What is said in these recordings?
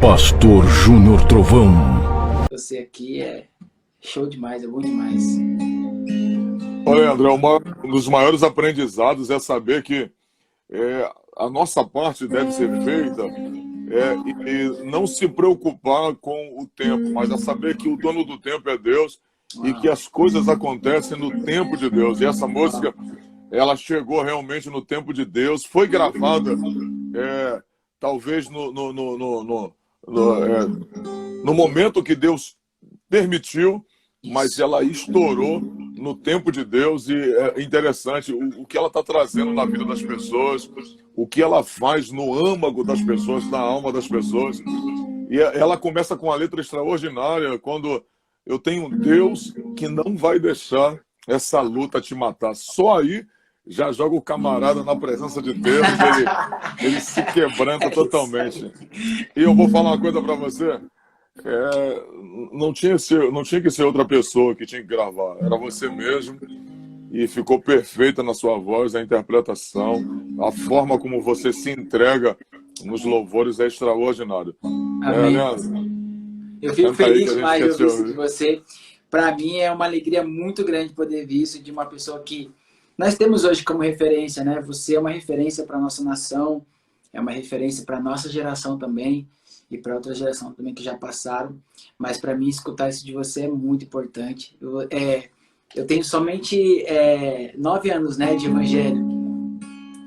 Pastor Júnior Trovão. Você aqui é show demais, é bom demais. Olha, André, um dos maiores aprendizados é saber que a nossa parte deve ser feita e não se preocupar com o tempo, mas a saber que o dono do tempo é Deus e que as coisas acontecem no tempo de Deus. E essa música, ela chegou realmente no tempo de Deus, foi gravada talvez no momento que Deus permitiu, mas ela estourou no tempo de Deus. E é interessante o que ela está trazendo na vida das pessoas, o que ela faz no âmago das pessoas, na alma das pessoas. E ela começa com uma letra extraordinária, quando eu tenho um Deus que não vai deixar essa luta te matar. Só aí já joga o camarada na presença de Deus, ele se quebranta totalmente. E eu vou falar uma coisa para você. Não tinha que ser outra pessoa que tinha que gravar, era você mesmo, e ficou perfeita na sua voz, a interpretação, a forma como você se entrega nos louvores é extraordinário. Amém. Eu fico feliz demais de ouvir isso de você. Para mim é uma alegria muito grande poder ver isso de uma pessoa que nós temos hoje como referência, né? Você é uma referência para a nossa nação, é uma referência para a nossa geração também, e para outra geração também que já passaram. Mas para mim, escutar isso de você é muito importante. Eu tenho somente 9 anos, né, de evangelho.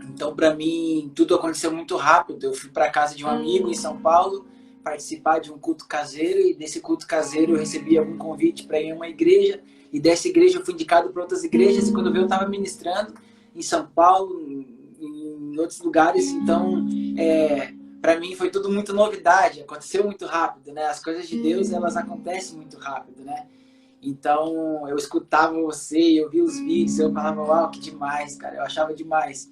Então, para mim, tudo aconteceu muito rápido. Eu fui para a casa de um amigo em São Paulo, participar de um culto caseiro, e desse culto caseiro eu recebi algum convite para ir a uma igreja, e dessa igreja eu fui indicado para outras igrejas, e quando eu vi eu estava ministrando em São Paulo, em outros lugares. Então, para mim foi tudo muito novidade, aconteceu muito rápido, né? As coisas de Deus, elas acontecem muito rápido, né? Então, eu escutava você, eu via os vídeos, eu falava, uau, que demais, cara, eu achava demais.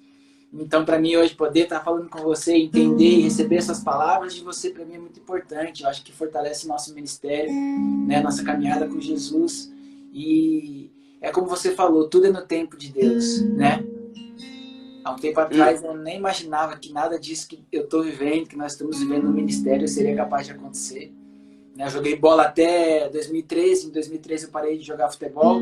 Então, para mim, hoje, poder estar falando com você, entender e receber essas palavras de você, para mim, é muito importante. Eu acho que fortalece nosso ministério, né? Nossa caminhada com Jesus. E é como você falou, tudo é no tempo de Deus, né? Há um tempo atrás, eu nem imaginava que nada disso que eu estou vivendo, que nós estamos vivendo no ministério, seria capaz de acontecer. Eu joguei bola até 2013. Em 2013 eu parei de jogar futebol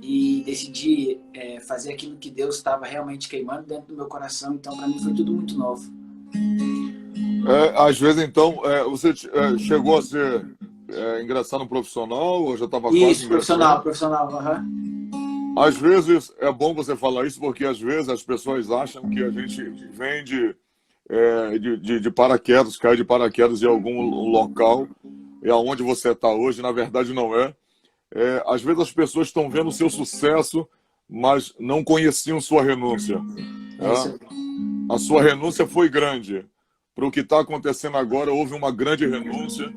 e decidi fazer aquilo que Deus estava realmente queimando dentro do meu coração. Então, para mim, foi tudo muito novo. Às vezes, então, você chegou a ser ingressar no profissional ou já estava quase Isso, profissional. Às vezes é bom você falar isso, porque às vezes as pessoas acham que a gente vem de paraquedas, cai de paraquedas em algum local, e aonde você está hoje, na verdade não é. Às vezes as pessoas estão vendo o seu sucesso, mas não conheciam sua renúncia. A sua renúncia foi grande. Para o que está acontecendo agora, houve uma grande renúncia.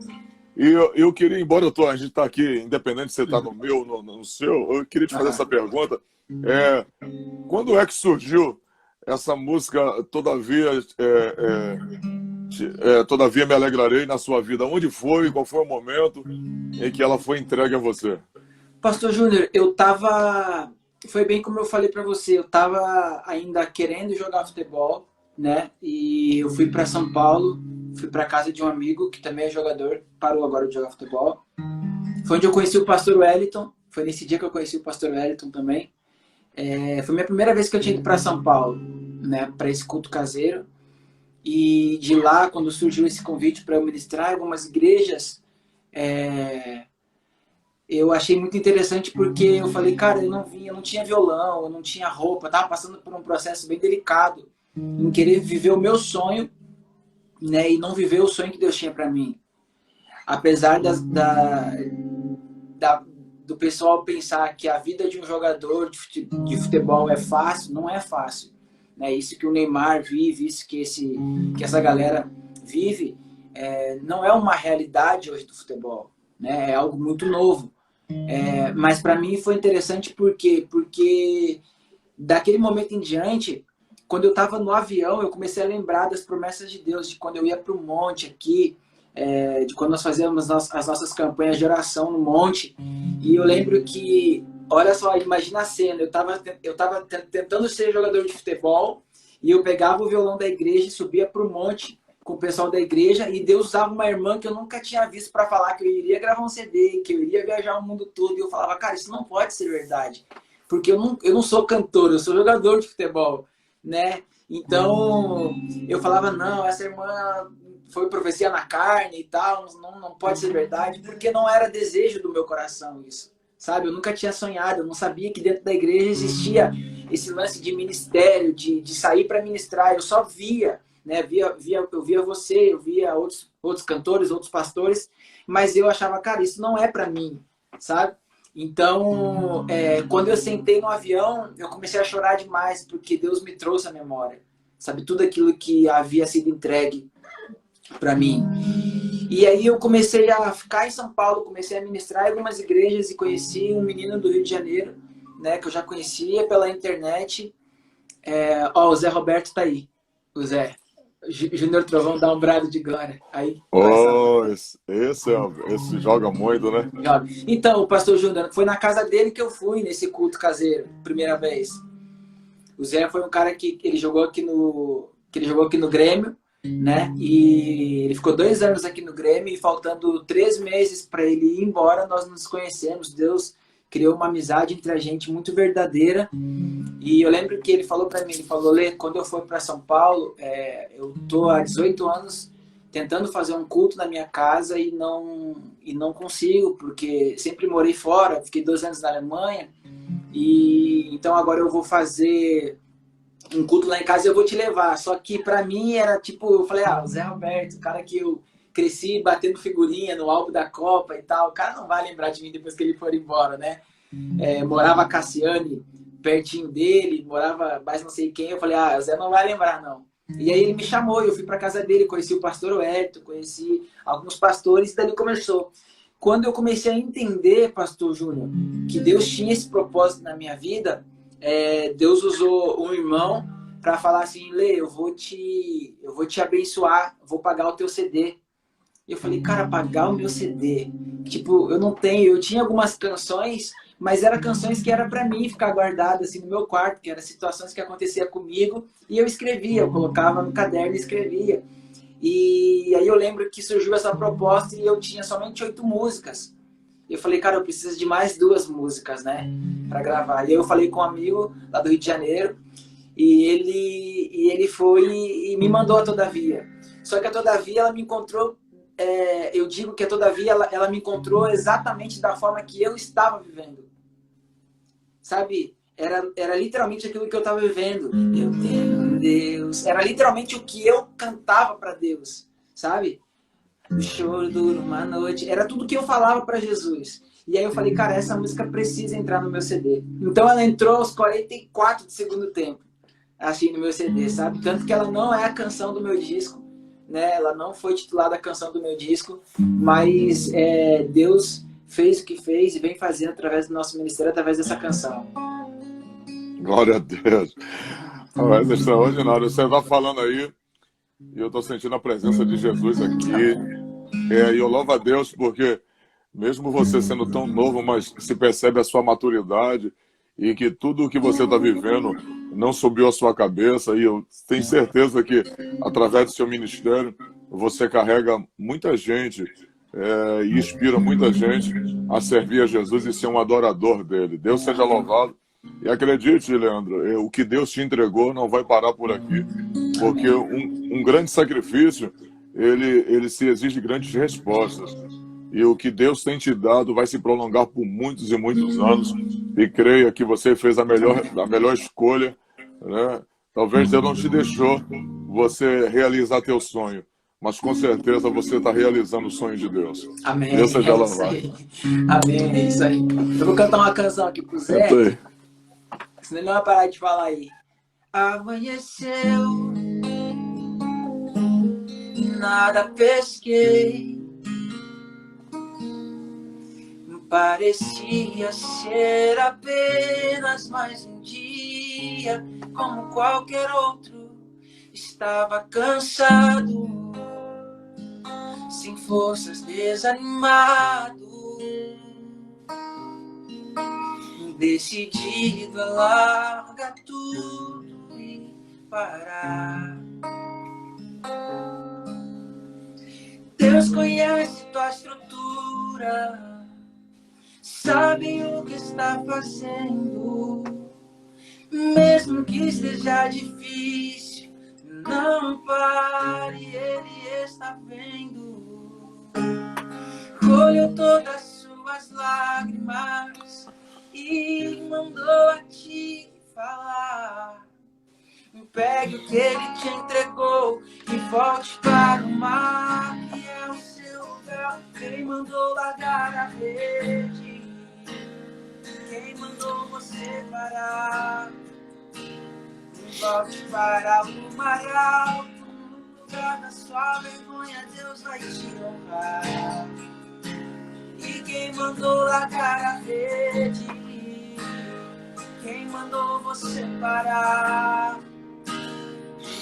E eu queria, embora a gente está aqui, independente se você está no meu, no seu, eu queria te fazer essa pergunta. Quando é que surgiu essa música Todavia Me Alegrarei na sua vida? Onde foi? Qual foi o momento em que ela foi entregue a você? Pastor Júnior, foi bem como eu falei para você, eu estava ainda querendo jogar futebol, né? E eu fui para São Paulo, fui para casa de um amigo que também é jogador, parou agora de jogar futebol. Foi onde eu conheci o pastor Wellington, foi nesse dia que eu conheci o pastor Wellington também. Foi minha primeira vez que eu tinha ido para São Paulo, né? Para esse culto caseiro. E de lá, quando surgiu esse convite para eu ministrar em algumas igrejas, eu achei muito interessante, porque eu falei, cara, eu não tinha violão, eu não tinha roupa, eu estava passando por um processo bem delicado em querer viver o meu sonho, né, e não viver o sonho que Deus tinha para mim. Apesar do pessoal pensar que a vida de um jogador de futebol é fácil, não é fácil. Né? Isso que o Neymar vive, isso que essa galera vive, não é uma realidade hoje do futebol. Né? É algo muito novo. Mas para mim foi interessante porque daquele momento em diante, quando eu estava no avião, eu comecei a lembrar das promessas de Deus, de quando eu ia para o monte aqui, de quando nós fazíamos as nossas campanhas de oração no monte. E eu lembro que, olha só, imagina a cena, eu tava tentando ser jogador de futebol, e eu pegava o violão da igreja e subia para o monte com o pessoal da igreja, e Deus usava uma irmã que eu nunca tinha visto para falar que eu iria gravar um CD, que eu iria viajar o mundo todo. E eu falava, cara, isso não pode ser verdade. Porque eu não sou cantor, eu sou jogador de futebol, né? Então, eu falava, não, essa irmã foi profecia na carne e tal, não pode ser verdade, porque não era desejo do meu coração isso, sabe? Eu nunca tinha sonhado, eu não sabia que dentro da igreja existia esse lance de ministério, de sair para ministrar. Eu só via, né? Eu via você, eu via outros cantores, outros pastores, mas eu achava, cara, isso não é para mim, sabe? Então, quando eu sentei no avião, eu comecei a chorar demais, porque Deus me trouxe à memória, sabe? Tudo aquilo que havia sido entregue para mim. E aí eu comecei a ficar em São Paulo, comecei a ministrar em algumas igrejas e conheci um menino do Rio de Janeiro, né? Que eu já conhecia pela internet. O Zé Roberto tá aí. O Zé. Júnior Trovão dá um brado de glória. Aí, esse joga muito, né? Então, o pastor Júnior, foi na casa dele que eu fui nesse culto caseiro, primeira vez. O Zé foi um cara que ele jogou aqui no Grêmio, né? E ele ficou 2 anos aqui no Grêmio e faltando 3 meses para ele ir embora, nós nos conhecemos. Deus criou uma amizade entre a gente muito verdadeira. E eu lembro que ele falou para mim, ele falou, Lê, quando eu for para São Paulo, eu tô há 18 anos tentando fazer um culto na minha casa e não consigo, porque sempre morei fora, fiquei 2 anos na Alemanha, e então agora eu vou fazer um culto lá em casa e eu vou te levar. Só que para mim era tipo, eu falei, o Zé Roberto, o cara que eu cresci batendo figurinha no álbum da Copa e tal, o cara não vai lembrar de mim depois que ele for embora, né? Morava a Cassiane pertinho dele, morava mais não sei quem, eu falei, o Zé não vai lembrar não. E aí ele me chamou, eu fui para casa dele, conheci o pastor Wellington, conheci alguns pastores, e daí começou. Quando eu comecei a entender, pastor Júnior, que Deus tinha esse propósito na minha vida, Deus usou um irmão para falar assim, Lê, eu vou te abençoar, vou pagar o teu CD. E eu falei, cara, pagar o meu CD? Tipo, eu tinha algumas canções, mas eram canções que era para mim ficar guardada assim no meu quarto, que eram situações que aconteciam comigo, e eu escrevia, eu colocava no caderno e escrevia. E aí eu lembro que surgiu essa proposta e eu tinha somente 8 músicas. Eu falei, cara, eu preciso de mais 2 músicas, né, para gravar. E aí eu falei com um amigo lá do Rio de Janeiro, e ele foi e me mandou a Todavia. Só que a Todavia, ela me encontrou, eu digo que a Todavia, ela me encontrou exatamente da forma que eu estava vivendo. Sabe? Era literalmente aquilo que eu estava vivendo. Eu tenho um Deus. Era literalmente o que eu cantava para Deus. Sabe? O choro dura uma noite. Era tudo que eu falava para Jesus. E aí eu falei, cara, essa música precisa entrar no meu CD. Então ela entrou aos 44 do segundo tempo. Assim, no meu CD, sabe? Tanto que ela não é a canção do meu disco. Né? Ela não foi titulada a canção do meu disco. Mas Deus fez o que fez e vem fazendo através do nosso ministério, através dessa canção. Glória a Deus. É extraordinário. Você está falando aí e eu estou sentindo a presença de Jesus aqui. E eu louvo a Deus porque mesmo você sendo tão novo, mas se percebe a sua maturidade e que tudo o que você está vivendo não subiu a sua cabeça. E eu tenho certeza que através do seu ministério você carrega muita gente e inspira muita gente a servir a Jesus e ser um adorador dele. Deus seja louvado. E acredite, Leandro, o que Deus te entregou não vai parar por aqui, porque um grande sacrifício, ele se exige grandes respostas. E o que Deus tem te dado vai se prolongar por muitos e muitos anos. E creia que você fez a melhor escolha, né? Talvez Deus não te deixou você realizar teu sonho, mas com certeza você está realizando o sonho de Deus. Amém. Deus seja louvado. Amém, é isso aí. Eu vou cantar uma canção aqui pro Zé, senão ele não vai parar de falar aí. Amanheceu, nada pesquei, parecia ser apenas mais um dia, como qualquer outro. Estava cansado, sem forças, desanimado, decidido a largar tudo e parar. conhece tua estrutura, sabe o que está fazendo. Mesmo que esteja difícil, não pare, Ele está vendo. Colheu todas as suas lágrimas e mandou a te falar. Pegue o que Ele te entregou e volte para o mar, que é o seu lugar. Quem mandou largar a rede? Quem mandou você parar? Volte para o mar alto, no lugar da sua vergonha, Deus vai te honrar. E quem mandou largar a rede? Quem mandou você parar?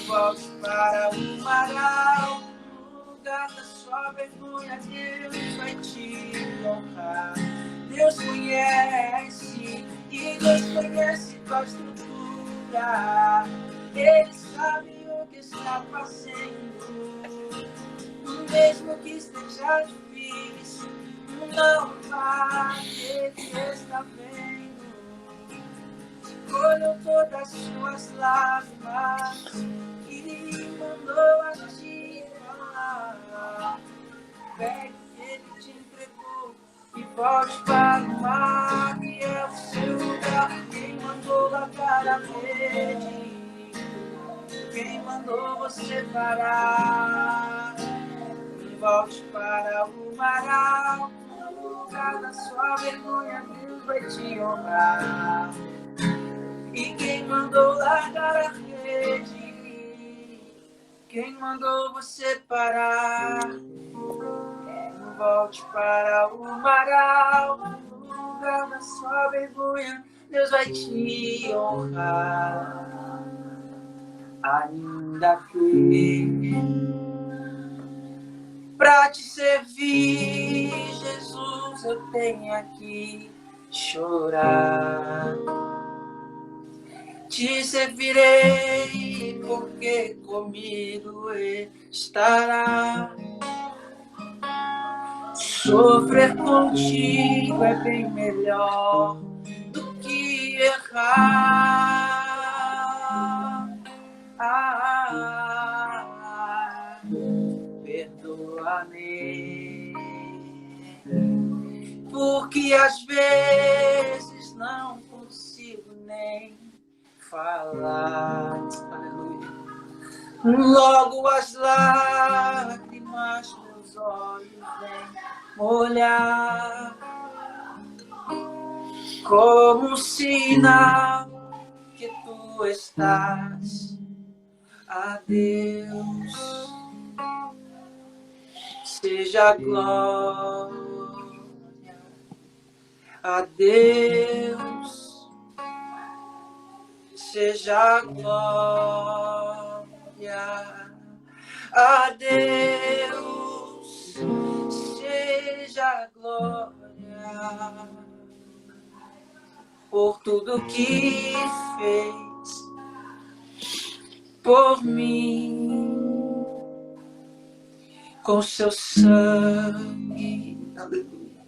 Volte para o mar alto, no lugar da sua vergonha, Deus vai te honrar. Deus conhece, e Deus conhece tua estrutura. Ele sabe o que está fazendo. Mesmo que esteja difícil, não vai, Ele está vendo. Colheu todas as suas lágrimas e mandou a te falar. Pegue o que Ele te entregou e volte para o mar, que é o seu lugar. Quem mandou largar a rede? Quem mandou você parar? E volte para o mar alto, no lugar da sua vergonha, Deus vai te honrar. E quem mandou largar a rede? Quem mandou você parar? Volte para o mar alto, no lugar da sua vergonha, Deus vai te honrar. Ainda que pra te servir, Jesus, eu tenha que chorar. Te servirei, porque comigo estará. Sofrer contigo é bem melhor do que errar. Perdoa-me, porque às vezes não consigo nem falar. Aleluia. Logo as lágrimas meus olhos vêm molhar, como um sinal que tu estás. A Deus seja glória, a Deus seja glória, a Deus seja glória, por tudo que fez por mim, com seu sangue, aleluia,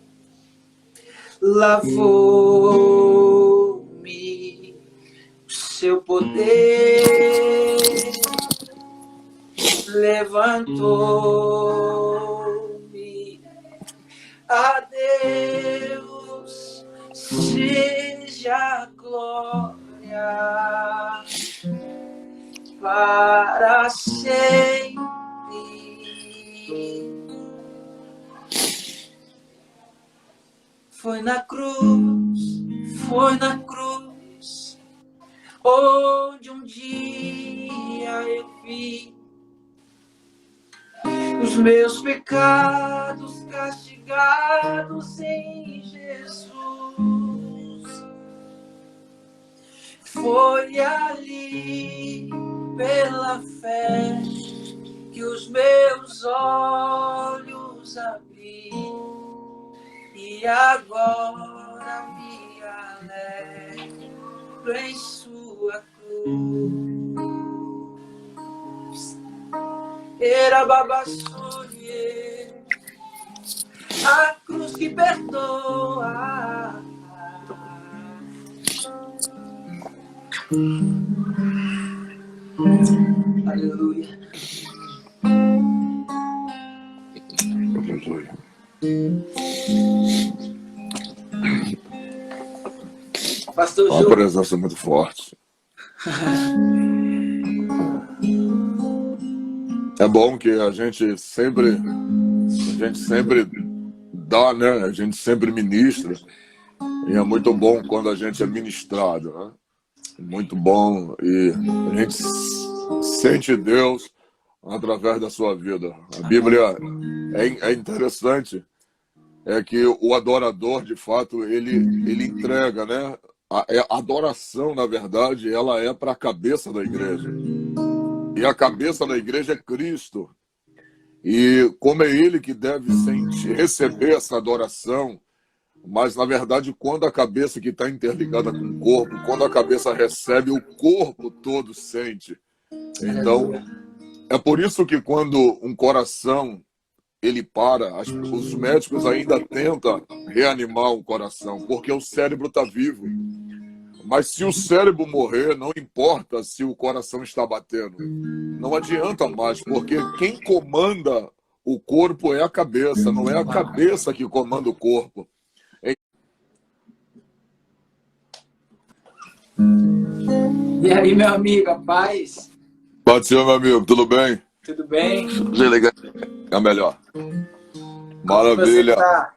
lavou-me, o seu poder levantou-me. A Deus seja glória para sempre. Foi na cruz, onde um dia eu vi os meus pecados castigados em Jesus. Foi ali, pela fé, que os meus olhos abri, e agora me alegro em sua cruz. Era babassoye, a cruz que perdoa. Aleluia. Aleluia. Pastor Uma Júlio. presença muito forte. É bom que a gente sempre dá, né? A gente sempre ministra. E é muito bom quando a gente é ministrado, né? Muito bom. E a gente sente Deus através da sua vida. A Bíblia é interessante, é que o adorador, de fato, ele entrega, né? A adoração, na verdade, ela é para a cabeça da igreja. E a cabeça da igreja é Cristo. E como é Ele que deve receber essa adoração, mas, na verdade, quando a cabeça que está interligada com o corpo, quando a cabeça recebe, o corpo todo sente. Então, é por isso que quando um coração ele para, os médicos ainda tentam reanimar o coração, porque o cérebro está vivo. Mas se o cérebro morrer, não importa se o coração está batendo. Não adianta mais, porque quem comanda o corpo é a cabeça, não é a cabeça que comanda o corpo. E aí, meu amigo, a paz? Pode ser, meu amigo, tudo bem? Tudo bem? É melhor. Como você Maravilha. tá?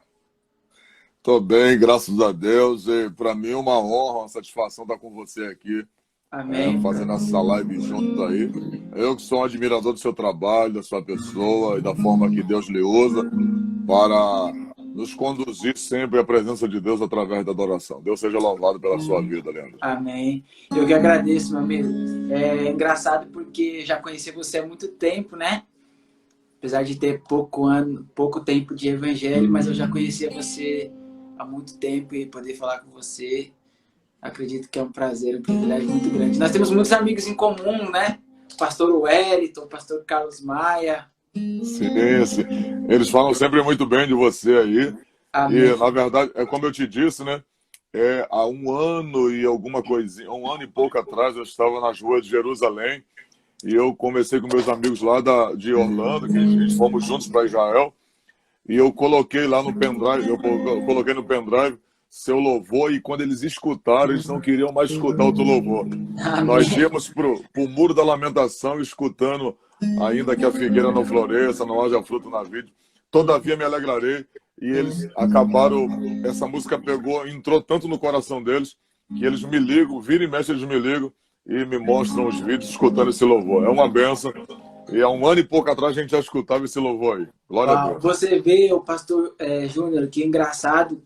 Tô bem, graças a Deus. E para mim é uma honra, uma satisfação estar com você aqui, Amém. fazendo essa live juntos aí. Eu que sou um admirador do seu trabalho, da sua pessoa e da forma que Deus lhe usa para nos conduzir sempre à presença de Deus através da adoração. Deus seja louvado pela sua vida, Leandro. Amém. Eu que agradeço, meu amigo. É engraçado porque já conheci você há muito tempo, né? Apesar de ter pouco tempo de evangelho, mas eu já conhecia você há muito tempo e poder falar com você, acredito que é um prazer, um privilégio muito grande. Nós temos muitos amigos em comum, né? Pastor Wellington, Pastor Carlos Maia. Sim, sim. Eles falam sempre muito bem de você aí. Amém. E, na verdade, é como eu te disse, né? Há um ano e alguma coisinha, um ano e pouco atrás, eu estava nas ruas de Jerusalém e eu conversei com meus amigos lá de Orlando, que a gente fomos juntos para Israel, e eu coloquei lá no pendrive, eu coloquei no pendrive seu louvor, e quando eles escutaram, eles não queriam mais escutar outro louvor. Amém. Nós íamos pro Muro da Lamentação, escutando ainda que a figueira não floresça, não haja fruto na vide. Todavia me alegrarei. E eles acabaram, essa música entrou tanto no coração deles, que eles me ligam, vira e mexe eles me ligam e me mostram os vídeos escutando esse louvor. É uma benção. E há um ano e pouco atrás a gente já escutava esse louvor aí. Glória a Deus. Você vê, o Pastor Júnior, que engraçado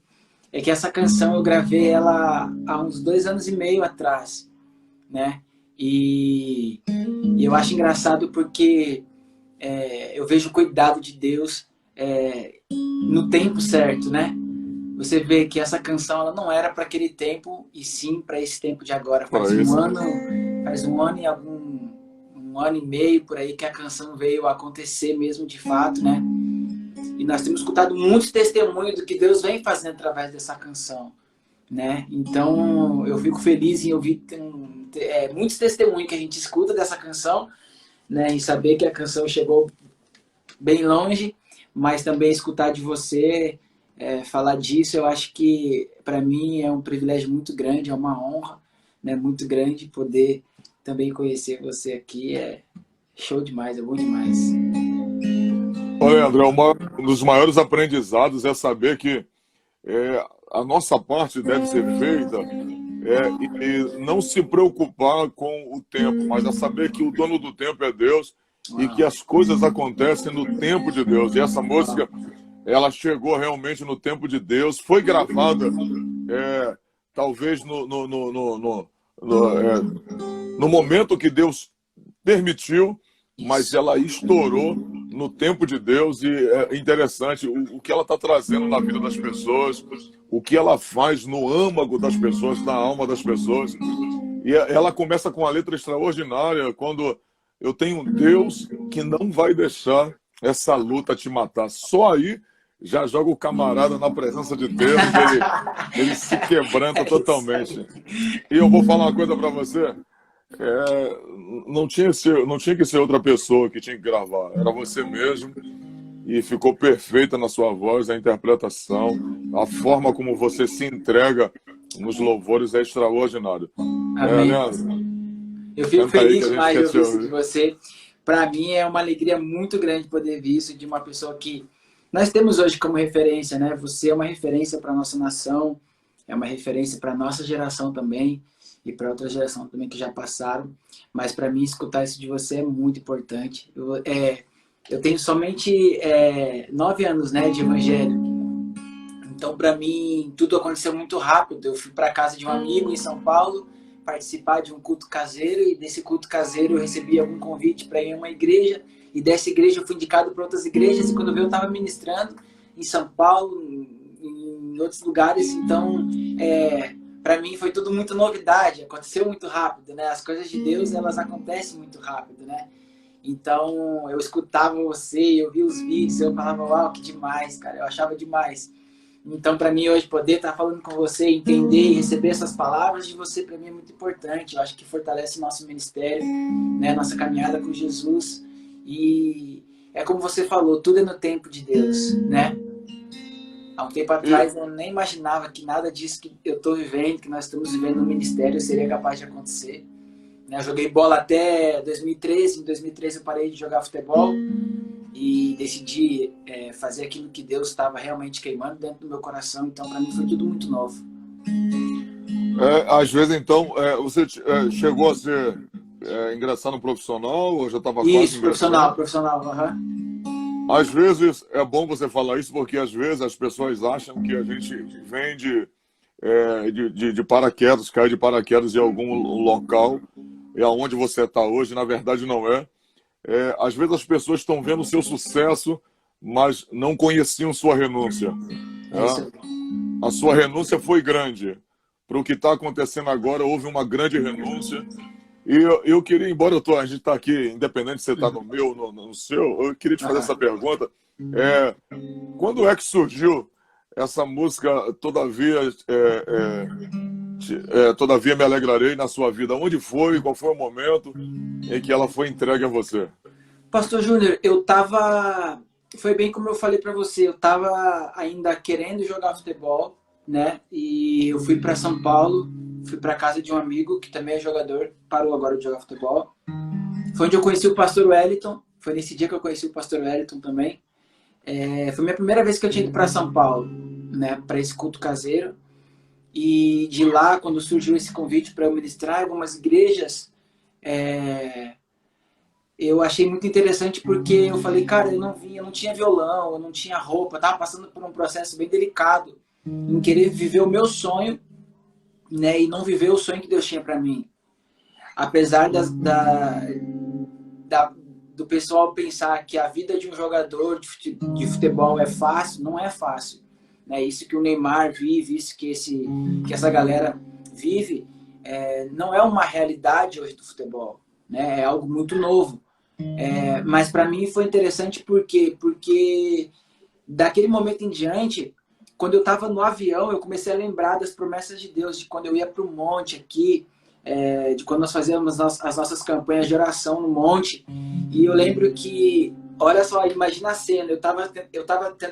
é que essa canção eu gravei ela há uns 2 anos e meio atrás, né? E eu acho engraçado porque eu vejo o cuidado de Deus no tempo certo, né? Você vê que essa canção ela não era para aquele tempo, e sim para esse tempo de agora. Faz um ano e um ano e meio por aí que a canção veio a acontecer mesmo de fato, né? E nós temos escutado muitos testemunhos do que Deus vem fazendo através dessa canção, né? Então eu fico feliz em ouvir muitos testemunhos que a gente escuta dessa canção, né? E saber que a canção chegou bem longe, mas também escutar de você falar disso, eu acho que para mim é um privilégio muito grande, é uma honra, né? Muito grande poder também conhecer você aqui. É show demais, é bom demais. Olha, André, um dos maiores aprendizados é saber que a nossa parte deve ser feita e não se preocupar com o tempo, mas a saber que o dono do tempo é Deus e que as coisas acontecem no tempo de Deus. E essa música, ela chegou realmente no tempo de Deus, foi gravada talvez no momento que Deus permitiu, mas ela estourou no tempo de Deus. E é interessante o que ela está trazendo na vida das pessoas, o que ela faz no âmago das pessoas, na alma das pessoas. E ela começa com uma letra extraordinária, quando eu tenho um Deus que não vai deixar essa luta te matar. Só aí já joga o camarada na presença de Deus, ele se quebranta totalmente. E eu vou falar uma coisa para você, não tinha que ser outra pessoa que tinha que gravar, era você mesmo, e ficou perfeita na sua voz, a interpretação, a forma como você se entrega nos louvores é extraordinário. Amém. Leandro, eu fico feliz demais de ouvir isso de ouvir. você. Para mim é uma alegria muito grande poder ver isso de uma pessoa que nós temos hoje como referência, né? Você é uma referência para a nossa nação, é uma referência para a nossa geração também e para outra geração também que já passaram. Mas para mim escutar isso de você é muito importante. Eu tenho somente 9 anos, né, de evangelho. Então, para mim, tudo aconteceu muito rápido. Eu fui para casa de um amigo em São Paulo, participar de um culto caseiro, e desse culto caseiro eu recebi algum convite para ir a uma igreja, e dessa igreja eu fui indicado para outras igrejas, e quando eu vi eu estava ministrando em São Paulo, em outros lugares. Então, para mim foi tudo muito novidade, aconteceu muito rápido, né? As coisas de Deus, elas acontecem muito rápido, né? Então, eu escutava você, eu via os vídeos, eu falava, uau, que demais, cara, eu achava demais. Então, para mim, hoje, poder estar falando com você, entender e receber essas palavras de você, para mim, é muito importante. Eu acho que fortalece nosso ministério, né? Nossa caminhada com Jesus. E é como você falou, tudo é no tempo de Deus, né? Há um tempo atrás, eu nem imaginava que nada disso que eu estou vivendo, que nós estamos vivendo no ministério, seria capaz de acontecer. Eu joguei bola até 2013. Em 2013 eu parei de jogar futebol e decidi fazer aquilo que Deus estava realmente queimando dentro do meu coração. Então, para mim, foi tudo muito novo. Às vezes, então, você chegou a ser ingressar no profissional ou já estava quase Isso, profissional. Uhum. Às vezes, é bom você falar isso, porque às vezes as pessoas acham que a gente vem de paraquedas, cai de paraquedas em algum local, e aonde você está hoje, na verdade não é. Às vezes as pessoas estão vendo o seu sucesso, mas não conheciam sua renúncia. A sua renúncia foi grande. Para o que está acontecendo agora, houve uma grande renúncia. E eu queria, embora a gente está aqui, independente se você está no meu, no seu, eu queria te fazer essa pergunta. Quando é que surgiu essa música Todavia Me Alegrarei na sua vida? Onde foi? Qual foi o momento em que ela foi entregue a você? Pastor Júnior, foi bem como eu falei para você, eu estava ainda querendo jogar futebol, né? E eu fui para São Paulo, fui para casa de um amigo que também é jogador, parou agora de jogar futebol. Foi onde eu conheci o pastor Wellington, foi nesse dia que eu conheci o pastor Wellington também. Foi a minha primeira vez que eu tinha ido para São Paulo, né? Para esse culto caseiro. E de lá, quando surgiu esse convite para eu ministrar em algumas igrejas, eu achei muito interessante, porque eu falei, cara, eu não tinha violão, eu não tinha roupa, eu estava passando por um processo bem delicado em querer viver o meu sonho, né, e não viver o sonho que Deus tinha para mim. Apesar do pessoal pensar que a vida de um jogador de futebol é fácil, não é fácil. Isso que o Neymar vive, isso que essa galera vive, não é uma realidade hoje do futebol, né? É algo muito novo. Mas para mim foi interessante porque daquele momento em diante, quando eu estava no avião, eu comecei a lembrar das promessas de Deus, de quando eu ia para o monte aqui, de quando nós fazíamos as nossas campanhas de oração no monte. E eu lembro que, olha só, imagina a cena, eu tava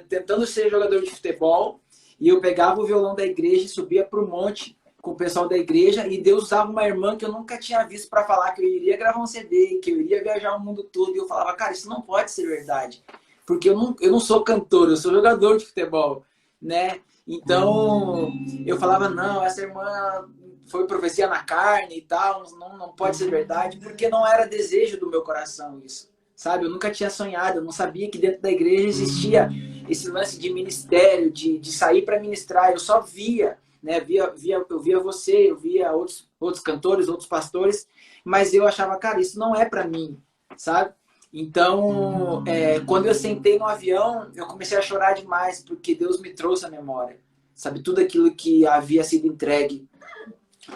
tentando ser jogador de futebol, e eu pegava o violão da igreja e subia para o monte com o pessoal da igreja, e Deus usava uma irmã que eu nunca tinha visto para falar que eu iria gravar um CD, que eu iria viajar o mundo todo. E eu falava, cara, isso não pode ser verdade, porque eu não sou cantor, eu sou jogador de futebol, né? Então eu falava, não, essa irmã foi profecia na carne e tal, não pode ser verdade, porque não era desejo do meu coração isso, sabe? Eu nunca tinha sonhado, eu não sabia que dentro da igreja existia esse lance de ministério, de sair para ministrar. Eu só via, né? Eu via você, eu via outros cantores, outros pastores, mas eu achava, cara, isso não é para mim, sabe? Então, quando eu sentei no avião, eu comecei a chorar demais, porque Deus me trouxe à memória, sabe? Tudo aquilo que havia sido entregue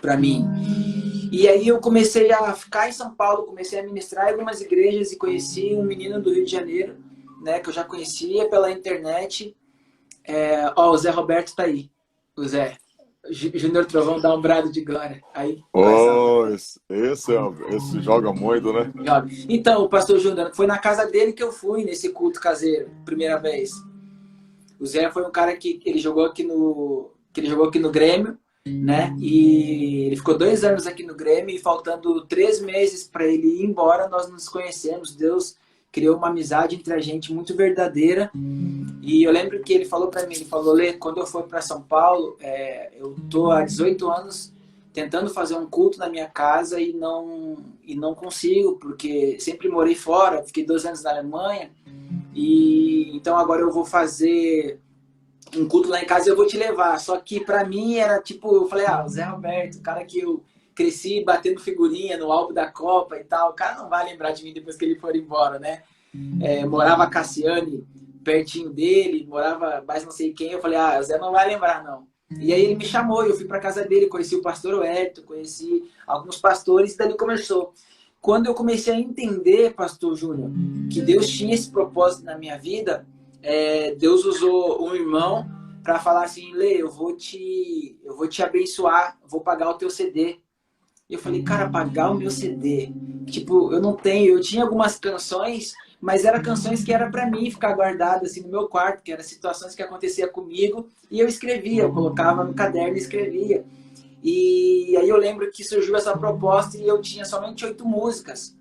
para mim. E aí eu comecei a ficar em São Paulo, comecei a ministrar em algumas igrejas e conheci um menino do Rio de Janeiro, né, que eu já conhecia pela internet, Ó, o Zé Roberto tá aí. O Zé. Júnior Trovão dá um brado de glória. Aí, Oh, esse joga muito, né? joga. Então, o pastor Júnior, foi na casa dele que eu fui nesse culto caseiro, primeira vez. O Zé foi um cara que ele jogou aqui no Grêmio, né? E ele ficou 2 anos aqui no Grêmio e faltando 3 meses para ele ir embora, nós nos conhecemos. Deus criou uma amizade entre a gente muito verdadeira. E eu lembro que ele falou para mim, ele falou: Lê, quando eu for para São Paulo, eu tô há 18 anos tentando fazer um culto na minha casa e não consigo, porque sempre morei fora, fiquei 2 anos na Alemanha. E então agora eu vou fazer um culto lá em casa e eu vou te levar. Só que pra mim era tipo, eu falei, o Zé Roberto, o cara que eu cresci batendo figurinha no álbum da Copa e tal, o cara não vai lembrar de mim depois que ele for embora, né? Morava a Cassiane pertinho dele, morava mais não sei quem, eu falei, o Zé não vai lembrar não. E aí ele me chamou, eu fui pra casa dele, conheci o pastor Wellington, conheci alguns pastores e dali começou. Quando eu comecei a entender, pastor Júnior, que Deus tinha esse propósito na minha vida, Deus usou um irmão para falar assim, Lê, eu vou te abençoar, vou pagar o teu CD. E eu falei, cara, pagar o meu CD? Tipo, eu tinha algumas canções, mas eram canções que era para mim ficar guardada assim no meu quarto, que eram situações que acontecia comigo, e eu escrevia, eu colocava no caderno e escrevia. E aí eu lembro que surgiu essa proposta e eu tinha somente 8 músicas.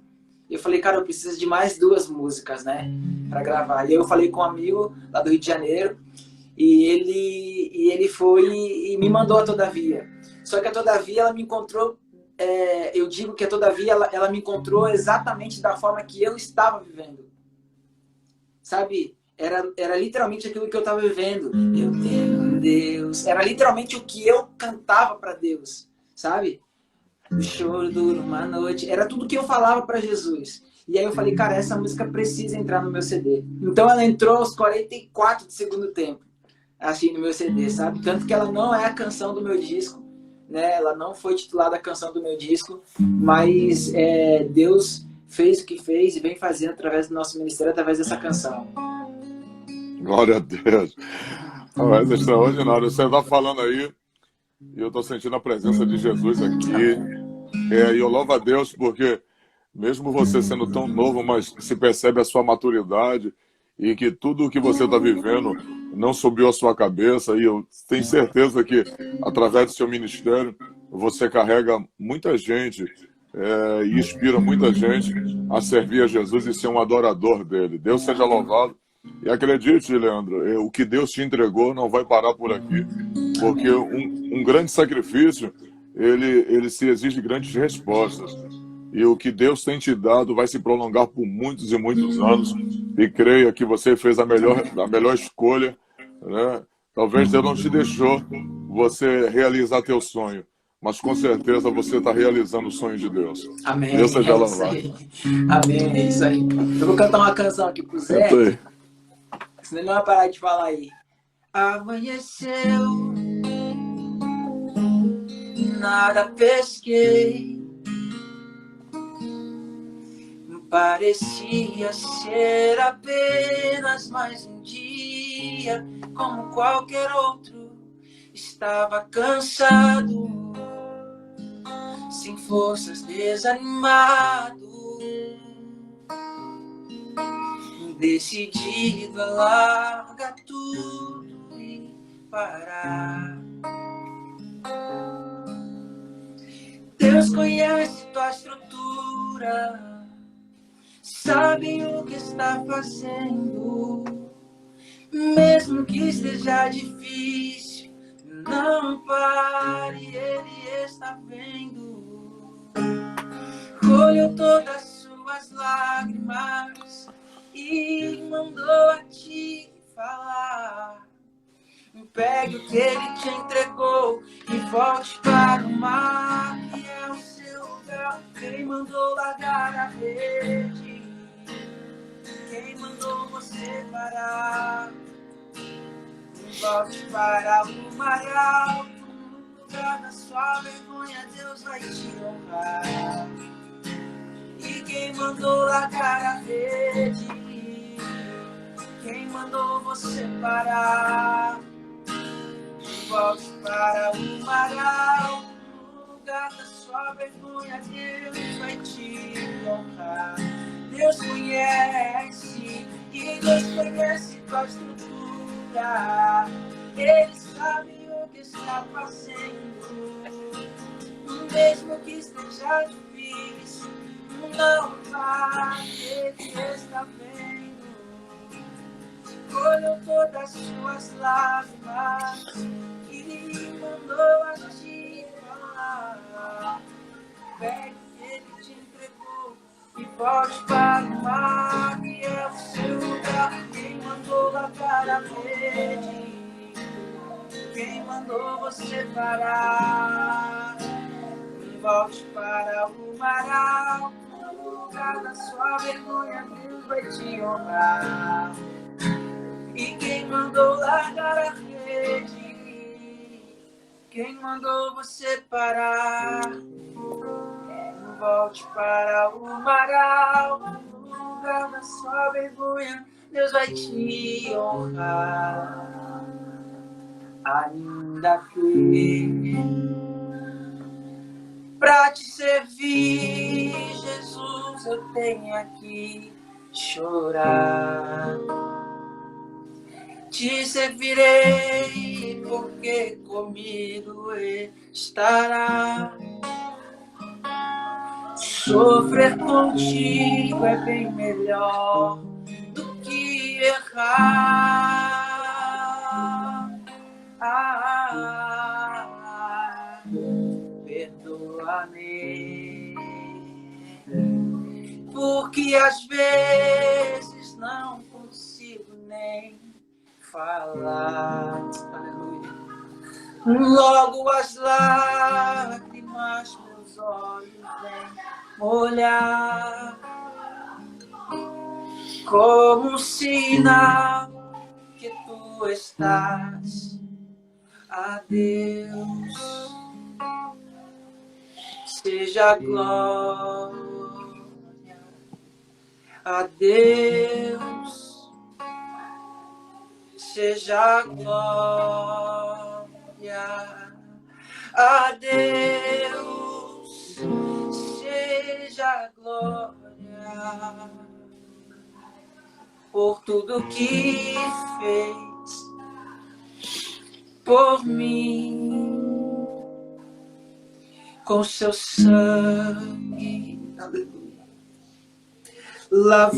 Eu falei, cara, eu preciso de mais 2 músicas, né, para gravar. E aí eu falei com um amigo lá do Rio de Janeiro e ele foi e me mandou a Todavia. Só que a Todavia, ela me encontrou, eu digo que a Todavia, ela me encontrou exatamente da forma que eu estava vivendo. Sabe? Era literalmente aquilo que eu estava vivendo. Eu tenho um Deus. Era literalmente o que eu cantava para Deus, sabe? O choro dura uma noite. Era tudo que eu falava para Jesus. E aí eu falei, cara, essa música precisa entrar no meu CD. Então ela entrou aos 44 do segundo tempo, assim, no meu CD, sabe? Tanto que ela não é a canção do meu disco, né? Ela não foi titulada a canção do meu disco, mas Deus fez o que fez e vem fazendo através do nosso ministério, através dessa canção. Glória a Deus. Mas é extraordinário. Você está falando aí e eu estou sentindo a presença de Jesus aqui. E eu louvo a Deus porque, mesmo você sendo tão novo, mas se percebe a sua maturidade e que tudo o que você está vivendo não subiu a sua cabeça. E eu tenho certeza que, através do seu ministério, você carrega muita gente e inspira muita gente a servir a Jesus e ser um adorador dele. Deus seja louvado. E acredite, Leandro, o que Deus te entregou não vai parar por aqui, porque um grande sacrifício, ele se exige grandes respostas. E o que Deus tem te dado vai se prolongar por muitos e muitos anos. E creia que você fez a melhor escolha, né? Talvez Deus não te deixou você realizar teu sonho, mas com certeza você está realizando o sonho de Deus. Amém. Deus seja louvado. Amém, é isso aí. Eu vou cantar uma canção aqui pro Zé, senão ele não vai parar de falar aí. Amanheceu, nada pesquei, parecia ser apenas mais um dia, como qualquer outro. Estava cansado, sem forças, desanimado, decidido a largar tudo e parar. Deus conhece tua estrutura, sabe o que está fazendo, mesmo que esteja difícil, não pare, Ele está vendo. Colheu todas as suas lágrimas e mandou a ti falar. Pegue o que Ele te entregou e volte para o mar, que é o seu lugar. Quem mandou largar a rede? Quem mandou você parar? Volte para o mar alto, no lugar da sua vergonha, Deus vai te honrar. E quem mandou largar a rede? Quem mandou você você parar. Volte para o mar, no lugar da sua vergonha, Deus vai te honrar. Deus conhece, e Deus conhece tua estrutura. Ele sabe o que está fazendo, mesmo que esteja difícil, não vai, Ele está vendo. Colheu todas as suas lágrimas e mandou a te falar. Pegue o que Ele te entregou e volte para o mar, que é o seu lugar. Quem mandou largar a rede? Quem mandou você parar? Volte para o mar alto, no lugar da sua vergonha, Deus vai te honrar. E quem mandou largar a rede? Quem mandou você parar? Volte para o mar alto, no lugar da sua vergonha, Deus vai te honrar. Ainda que pra te servir, Jesus, eu tenho que chorar. Te servirei, porque comigo estará. Sofrer contigo é bem melhor do que errar. Perdoa-me, porque às vezes não consigo nem falar. Aleluia. Logo as lágrimas meus olhos vêm molhar, como um sinal que tu estás. Adeus, seja glória. Adeus, seja glória. Adeus, seja glória por tudo que fez por mim, com seu sangue, aleluia, lavou-me,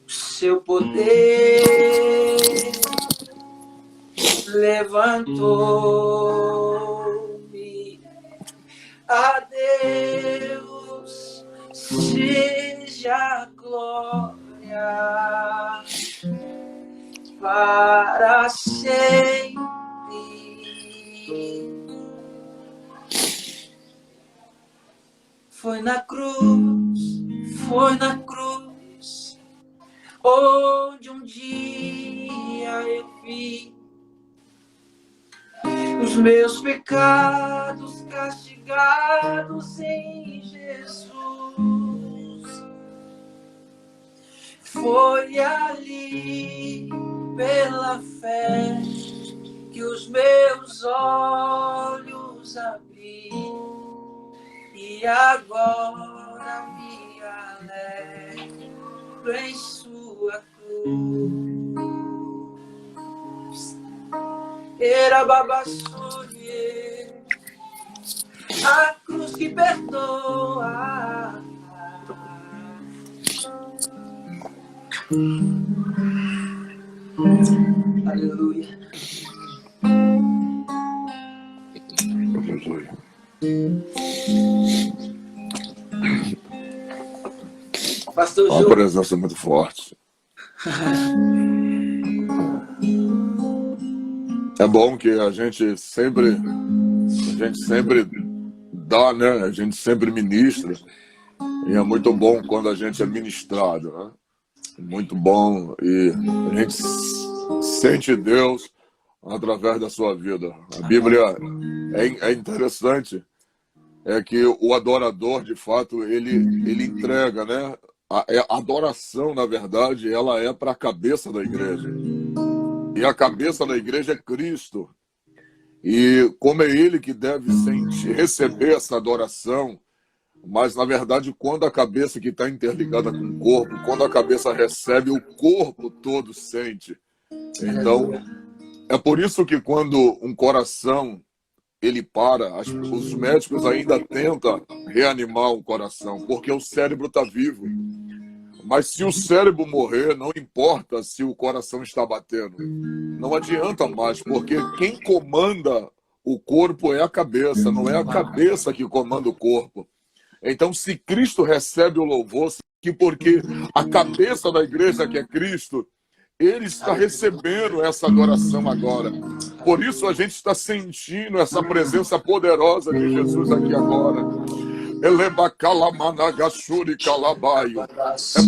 o seu poder levantou-me. Adeus, seja glória para sempre. Foi na cruz, onde um dia eu vi os meus pecados castigados em Jesus. Foi ali, pela fé, que os meus olhos abri, e agora me alegro em sua cruz. Era babassoye, a cruz que perdoa. Aleluia. Aleluia. Pastor Uma Ju. presença muito forte. É bom que a gente sempre dá, né? A gente sempre ministra. E é muito bom quando a gente é ministrado, né? Muito bom. E a gente sente Deus através da sua vida. A Bíblia é interessante, é que o adorador, de fato, ele entrega, né, A adoração, na verdade, ela é para a cabeça da igreja. E a cabeça da igreja é Cristo. E como é Ele que deve receber essa adoração, mas, na verdade, quando a cabeça que está interligada com o corpo, quando a cabeça recebe, o corpo todo sente. Então, é por isso que quando um coração ele para, os médicos ainda tentam reanimar o coração, porque o cérebro está vivo. Mas se o cérebro morrer, não importa se o coração está batendo. Não adianta mais, porque quem comanda o corpo é a cabeça, não é a cabeça que comanda o corpo. Então, se Cristo recebe o louvor, que porque a cabeça da igreja, que é Cristo, Ele está recebendo essa adoração agora. Por isso a gente está sentindo essa presença poderosa de Jesus aqui agora. É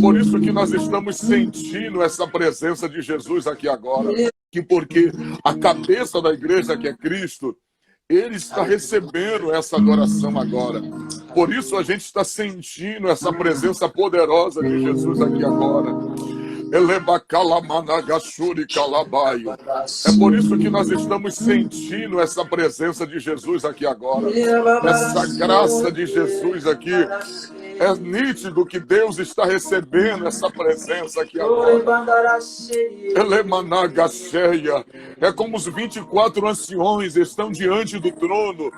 por isso que nós estamos sentindo essa presença de Jesus aqui agora. Que porque a cabeça da igreja, que é Cristo, Ele está recebendo essa adoração agora. Por isso a gente está sentindo essa presença poderosa de Jesus aqui agora. É por isso que nós estamos sentindo essa presença de Jesus aqui agora. Essa graça de Jesus aqui. É nítido que Deus está recebendo essa presença aqui agora. É como os 24 anciões estão diante do trono.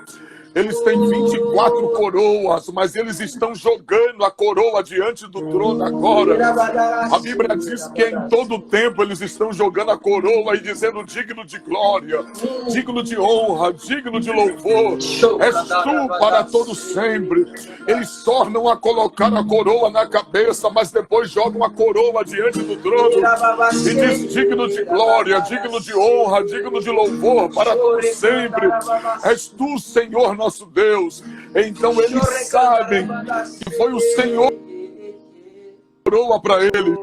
Eles têm 24 coroas, mas eles estão jogando a coroa diante do trono agora. A Bíblia diz que em todo tempo eles estão jogando a coroa e dizendo digno de glória, digno de honra, digno de louvor. És tu para todo sempre. Eles tornam a colocar a coroa na cabeça, mas depois jogam a coroa diante do trono e diz digno de glória, digno de honra, digno de louvor para todo sempre. És tu, Senhor, nosso Deus. Então eles sabem que foi o Senhor que coroa para ele,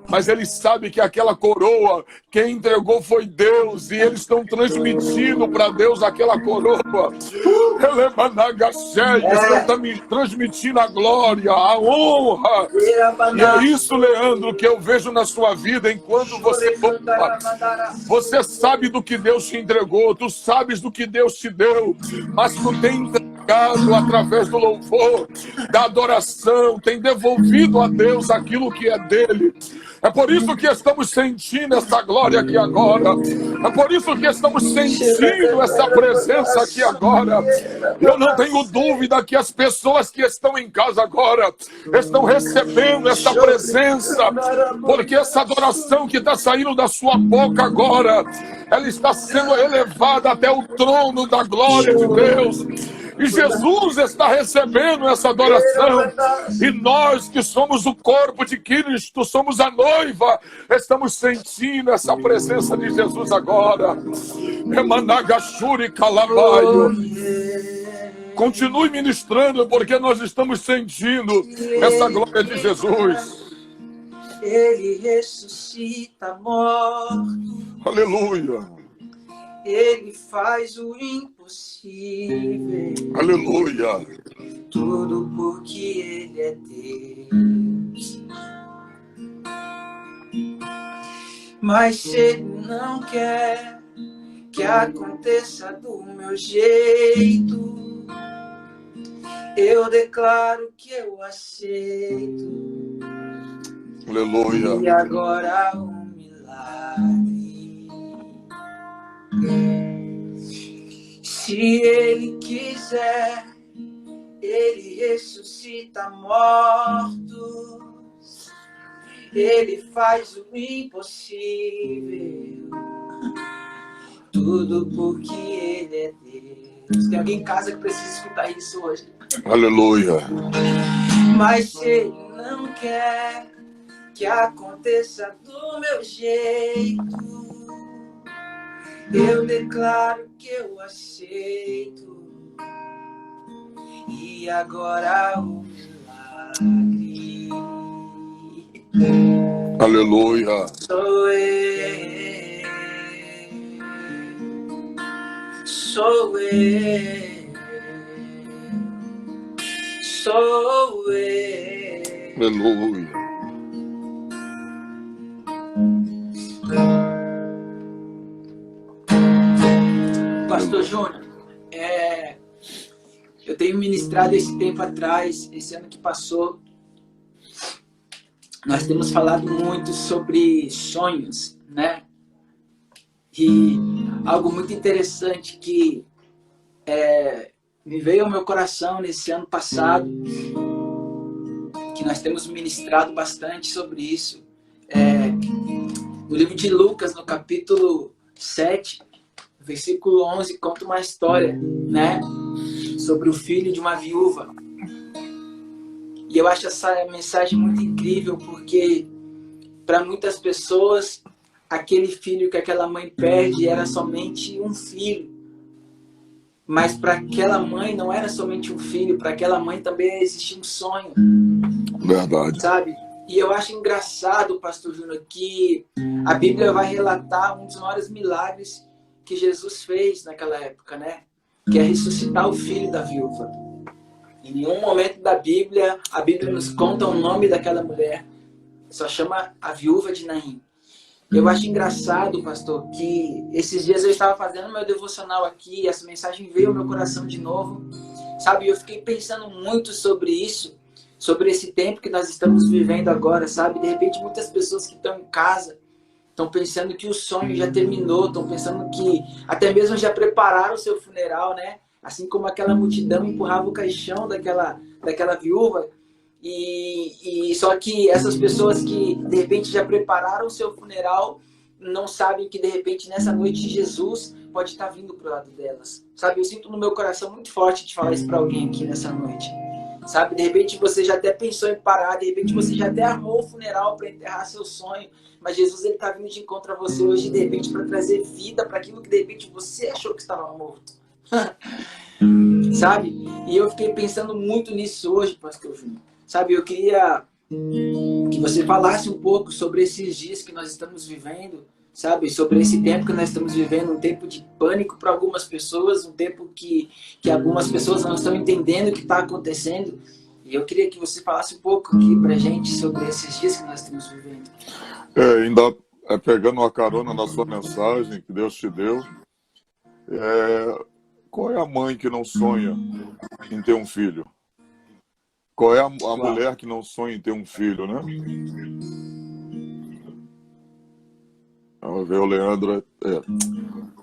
mas eles sabem que aquela coroa quem entregou foi Deus, e eles estão transmitindo para Deus aquela coroa. Estão transmitindo a glória, a honra. E é isso, Leandro, que eu vejo na sua vida enquanto você louva. Você sabe do que Deus te entregou, tu sabes do que Deus te deu, mas tu tem entregado através do louvor, da adoração, tem devolvido a Deus aquilo que é dele. É por isso que estamos sentindo essa glória aqui agora. É por isso que estamos sentindo essa presença aqui agora. Eu não tenho dúvida que as pessoas que estão em casa agora estão recebendo essa presença, porque essa adoração que está saindo da sua boca agora, ela está sendo elevada até o trono da glória de Deus. E Jesus está recebendo essa adoração. E nós que somos o corpo de Cristo, somos a noiva, estamos sentindo essa presença de Jesus agora. Emanagashuri Kalabaio. Continue ministrando, porque nós estamos sentindo essa glória de Jesus. Ele ressuscita mortos. Aleluia. Ele faz o impossível. Aleluia. Tudo porque Ele é Deus. Mas se Ele não quer que aconteça do meu jeito, eu declaro que eu aceito. Aleluia. E agora um milagre. Se Ele quiser, Ele ressuscita mortos. Ele faz o impossível. Tudo porque Ele é Deus. Tem alguém em casa que precisa escutar isso hoje. Aleluia. Mas se Ele não quer que aconteça do meu jeito, eu declaro que eu aceito. E agora o milagre. Aleluia. Sou eu. Sou eu. Sou eu. Aleluia. ministrado esse tempo atrás, esse ano que passou, nós temos falado muito sobre sonhos, né? E algo muito interessante que me veio ao meu coração nesse ano passado, que nós temos ministrado bastante sobre isso, no livro de Lucas, no capítulo 7, versículo 11, conta uma história, né? Sobre o filho de uma viúva. E eu acho essa mensagem muito incrível, porque para muitas pessoas, aquele filho que aquela mãe perde era somente um filho. Mas para aquela mãe não era somente um filho, para aquela mãe também existia um sonho. Verdade. Sabe? E eu acho engraçado, pastor Júnior, que a Bíblia vai relatar um dos maiores milagres que Jesus fez naquela época, né? Que é ressuscitar o filho da viúva. Em nenhum momento da Bíblia, a Bíblia nos conta o nome daquela mulher. Só chama a viúva de Naim. Eu acho engraçado, pastor, que esses dias eu estava fazendo meu devocional aqui e essa mensagem veio ao meu coração de novo. Sabe, eu fiquei pensando muito sobre isso, sobre esse tempo que nós estamos vivendo agora, sabe? De repente, muitas pessoas que estão em casa estão pensando que o sonho já terminou, estão pensando que até mesmo já prepararam o seu funeral, né? Assim como aquela multidão empurrava o caixão daquela viúva. E só que essas pessoas que de repente já prepararam o seu funeral não sabem que de repente nessa noite Jesus pode estar vindo para o lado delas. Sabe, eu sinto no meu coração muito forte de falar isso para alguém aqui nessa noite. Sabe, de repente você já até pensou em parar, de repente você já até armou o funeral para enterrar seu sonho, mas Jesus ele está vindo de encontro a você hoje de repente para trazer vida para aquilo que de repente você achou que estava morto. Sabe? E eu fiquei pensando muito nisso hoje, pastor Júnior. Sabe, eu queria que você falasse um pouco sobre esses dias que nós estamos vivendo, sabe? Sobre esse tempo que nós estamos vivendo, um tempo de pânico para algumas pessoas, um tempo que algumas pessoas não estão entendendo o que está acontecendo. E eu queria que você falasse um pouco aqui para a gente sobre esses dias que nós estamos vivendo. Ainda pegando uma carona na sua mensagem que Deus te deu, qual é a mãe que não sonha em ter um filho? Qual é a mulher que não sonha em ter um filho, né? Vamos ver o Leandro.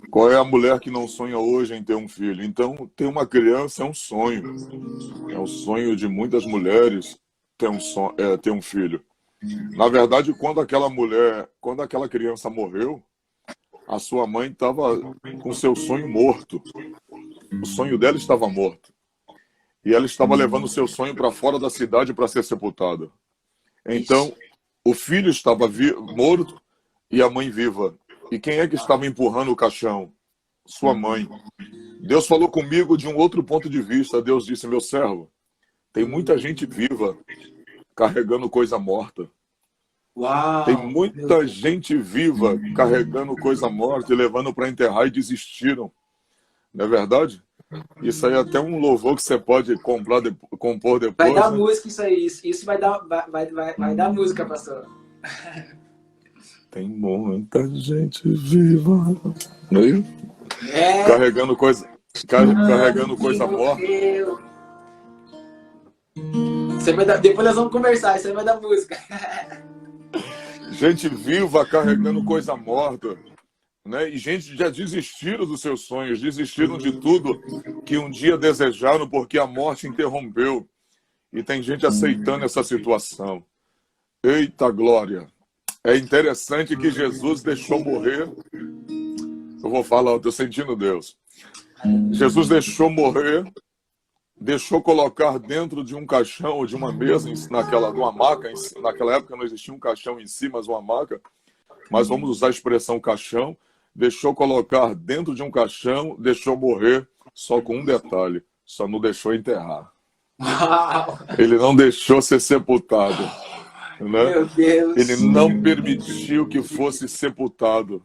Qual é a mulher que não sonha hoje em ter um filho? Então, ter uma criança é um sonho. É um sonho de muitas mulheres ter um filho. Na verdade, quando aquela criança morreu, a sua mãe estava com seu sonho morto. O sonho dela estava morto. E ela estava levando o seu sonho para fora da cidade para ser sepultada. Então, o filho estava morto e a mãe viva. E quem é que estava empurrando o caixão? Sua mãe. Deus falou comigo de um outro ponto de vista. Deus disse, meu servo, tem muita gente viva carregando coisa morta. Uau, tem muita gente viva carregando coisa morta e levando para enterrar e desistiram. Não é verdade? Isso aí é até um louvor que você pode compor depois. Vai dar né? música isso aí. Isso vai dar música, pastor. Tem muita gente viva. Carregando coisa morta. Depois nós vamos conversar, isso aí vai dar música. Gente viva carregando coisa morta. Né? E gente já desistiram dos seus sonhos, desistiram de tudo que um dia desejaram porque a morte interrompeu. E tem gente aceitando essa situação. Eita glória! É interessante que Jesus deixou morrer. Eu vou falar, eu estou sentindo Deus. Jesus deixou morrer, deixou colocar dentro de um caixão ou de uma mesa, numa maca. Naquela época não existia um caixão em si, mas uma maca. Mas vamos usar a expressão caixão. Deixou colocar dentro de um caixão, deixou morrer, só com um detalhe, só não deixou enterrar. Uau. Ele não deixou ser sepultado. Né? Meu Deus. Ele não permitiu que fosse sepultado.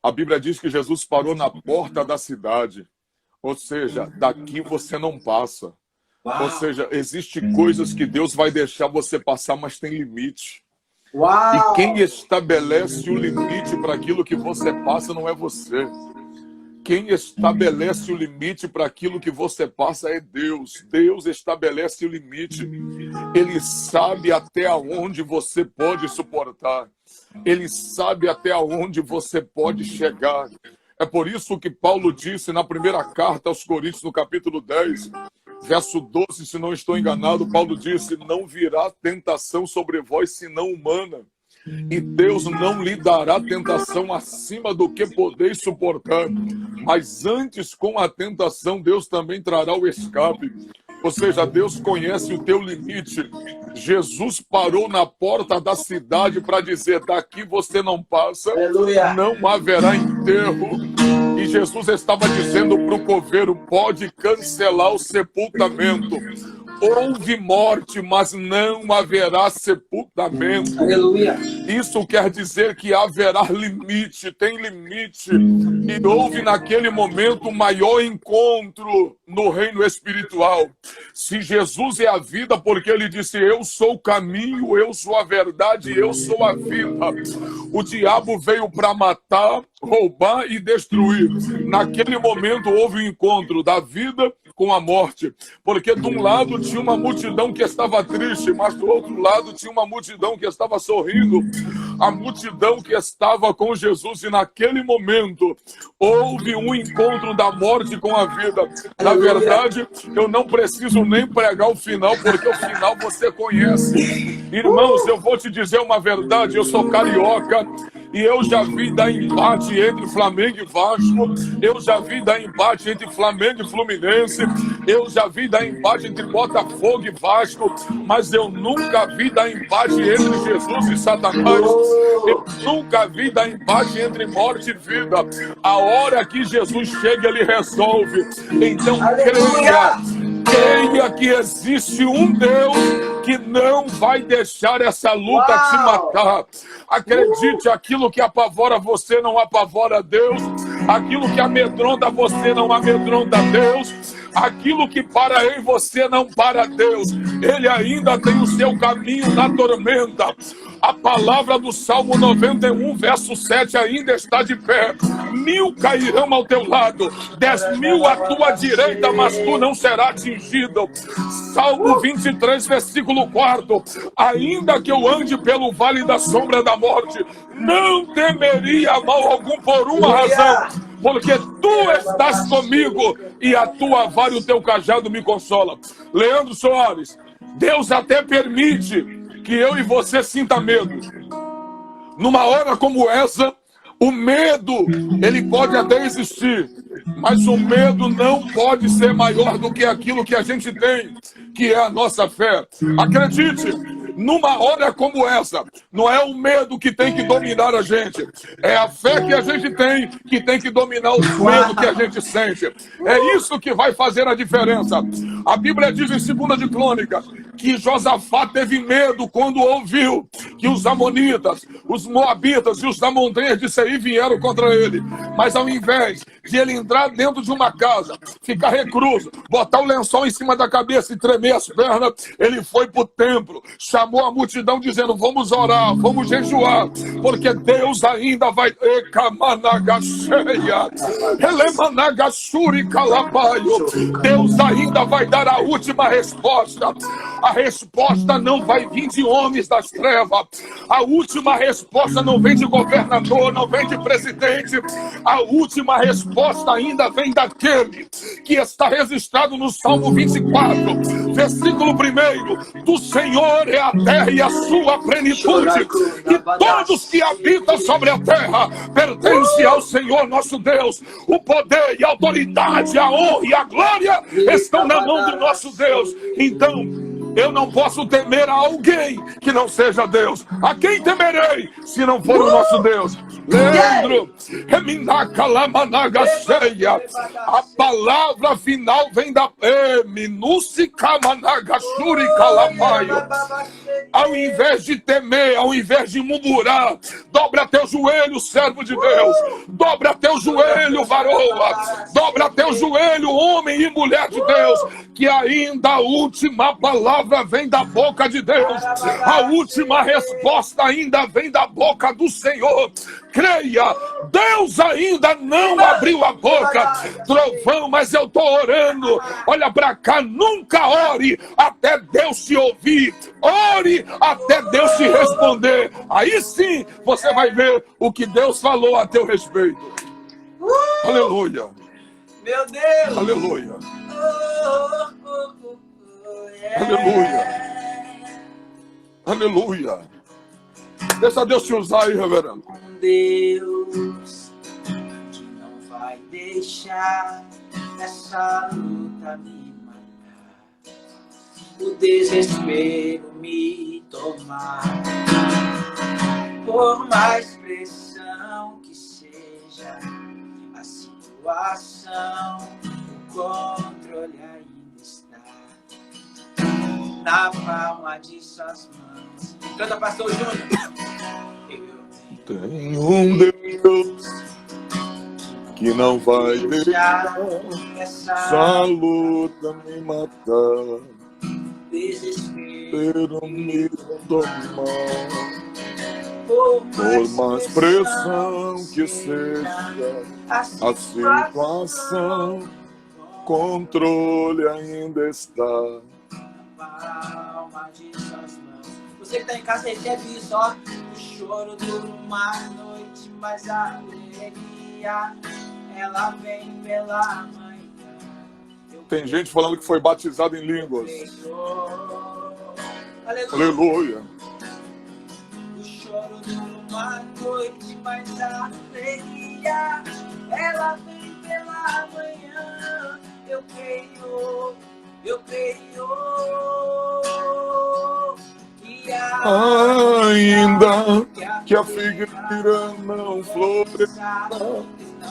A Bíblia diz que Jesus parou na porta da cidade. Ou seja, daqui você não passa. Uau. Ou seja, existem coisas que Deus vai deixar você passar, mas tem limite. Uau. E quem estabelece o limite para aquilo que você passa não é você. Quem estabelece o limite para aquilo que você passa é Deus. Deus estabelece o limite. Ele sabe até onde você pode suportar. Ele sabe até onde você pode chegar. É por isso que Paulo disse na primeira carta aos Coríntios, no capítulo 10, verso 12, se não estou enganado, Paulo disse: não virá tentação sobre vós, senão humana. E Deus não lhe dará tentação acima do que podeis suportar. Mas antes, com a tentação, Deus também trará o escape. Ou seja, Deus conhece o teu limite. Jesus parou na porta da cidade para dizer: daqui você não passa, não haverá enterro. E Jesus estava dizendo para o coveiro: pode cancelar o sepultamento. Houve morte, mas não haverá sepultamento. Aleluia. Isso quer dizer que haverá limite, tem limite. E houve naquele momento o maior encontro no reino espiritual. Se Jesus é a vida, porque ele disse: eu sou o caminho, eu sou a verdade, eu sou a vida. O diabo veio para matar, roubar e destruir. Naquele momento houve o encontro da vida com a morte, porque de um lado tinha uma multidão que estava triste, mas do outro lado tinha uma multidão que estava sorrindo, a multidão que estava com Jesus. E naquele momento houve um encontro da morte com a vida. Na verdade, eu não preciso nem pregar o final, porque o final você conhece. Irmãos, eu vou te dizer uma verdade: eu sou carioca e eu já vi dar empate entre Flamengo e Vasco, eu já vi dar empate entre Flamengo e Fluminense, eu já vi dar empate entre Botafogo e Vasco, mas eu nunca vi dar empate entre Jesus e Satanás. Eu nunca vi dar empate entre morte e vida. A hora que Jesus chega, ele resolve. Então creia que existe um Deus que não vai deixar essa luta te matar. Acredite, aquilo que apavora você não apavora Deus. Aquilo que amedronta você não amedronta Deus. Aquilo que para em você não para Deus. Ele ainda tem o seu caminho na tormenta. A palavra do Salmo 91, verso 7 ainda está de pé. 1000 cairão ao teu lado, 10.000 à tua direita, mas tu não serás atingido. Salmo 23, versículo 4. Ainda que eu ande pelo vale da sombra da morte, não temeria mal algum por uma razão, porque tu estás comigo e a tua vara e o teu cajado me consolam. Leandro Soares, Deus até permite que eu e você sinta medo. Numa hora como essa, o medo, ele pode até existir, mas o medo não pode ser maior do que aquilo que a gente tem, que é a nossa fé. Acredite, numa hora como essa, não é o medo que tem que dominar a gente, é a fé que a gente tem que tem que dominar o medo que a gente sente. É isso que vai fazer a diferença. A Bíblia diz em 2 de Crônicas que Josafá teve medo quando ouviu que os amonitas, os moabitas e os da montanha de Seir vieram contra ele. Mas ao invés de ele entrar dentro de uma casa, ficar recluso, botar o lençol em cima da cabeça e tremer as pernas, ele foi para o templo, chamou a multidão dizendo: vamos orar, vamos jejuar, porque Deus ainda vai... Deus ainda vai dar a última resposta. A resposta não vai vir de homens das trevas. A última resposta não vem de governador, não vem de presidente. A última resposta ainda vem daquele que está registrado no Salmo 24, versículo 1. Do Senhor é a terra e a sua plenitude, e todos que habitam sobre a terra pertencem ao Senhor nosso Deus. O poder e a autoridade, a honra e a glória estão na mão do nosso Deus. Então, eu não posso temer a alguém que não seja Deus. A quem temerei se não for o nosso Deus? Leandro, a palavra final vem da ao invés de temer, ao invés de murmurar, dobra teu joelho, servo de Deus, dobra teu joelho, varoa, dobra teu joelho, homem e mulher de Deus, que ainda a última palavra palavra vem da boca de Deus. A última resposta ainda vem da boca do Senhor. Creia, Deus ainda não abriu a boca. Trovão, mas eu estou orando. Olha para cá, nunca ore até Deus te ouvir. Ore até Deus te responder. Aí sim você vai ver o que Deus falou a teu respeito. Aleluia. Meu Deus. Aleluia. Yeah. Aleluia. Aleluia. Deixa Deus te usar aí, reverendo. Um Deus que não vai deixar essa luta me matar, o desespero me tomar. Por mais pressão que seja a situação, o controle ainda está na palma de suas mãos. Canta, pastor Júnior. Tem um Deus que não vai deixar essa luta me matar, desespero me tomar. Por mais pressão que seja a situação, controle ainda está na palma de suas mãos. Você que está em casa recebe isso, ó. O choro dura uma noite, mas a alegria ela vem pela manhã. Tem gente falando que foi batizado em línguas. Aleluia. Aleluia. O choro dura uma noite, mas a alegria ela vem pela manhã. Eu creio. Ainda que a figueira não floresça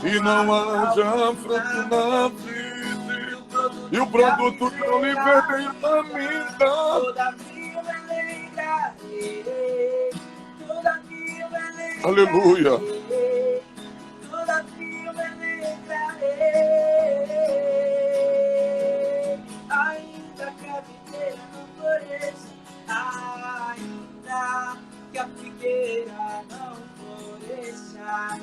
e não haja fruto na vida, e o produto não libere a minha. Aleluia. Ainda que a figueira não floresça, ainda que a figueira não floresça,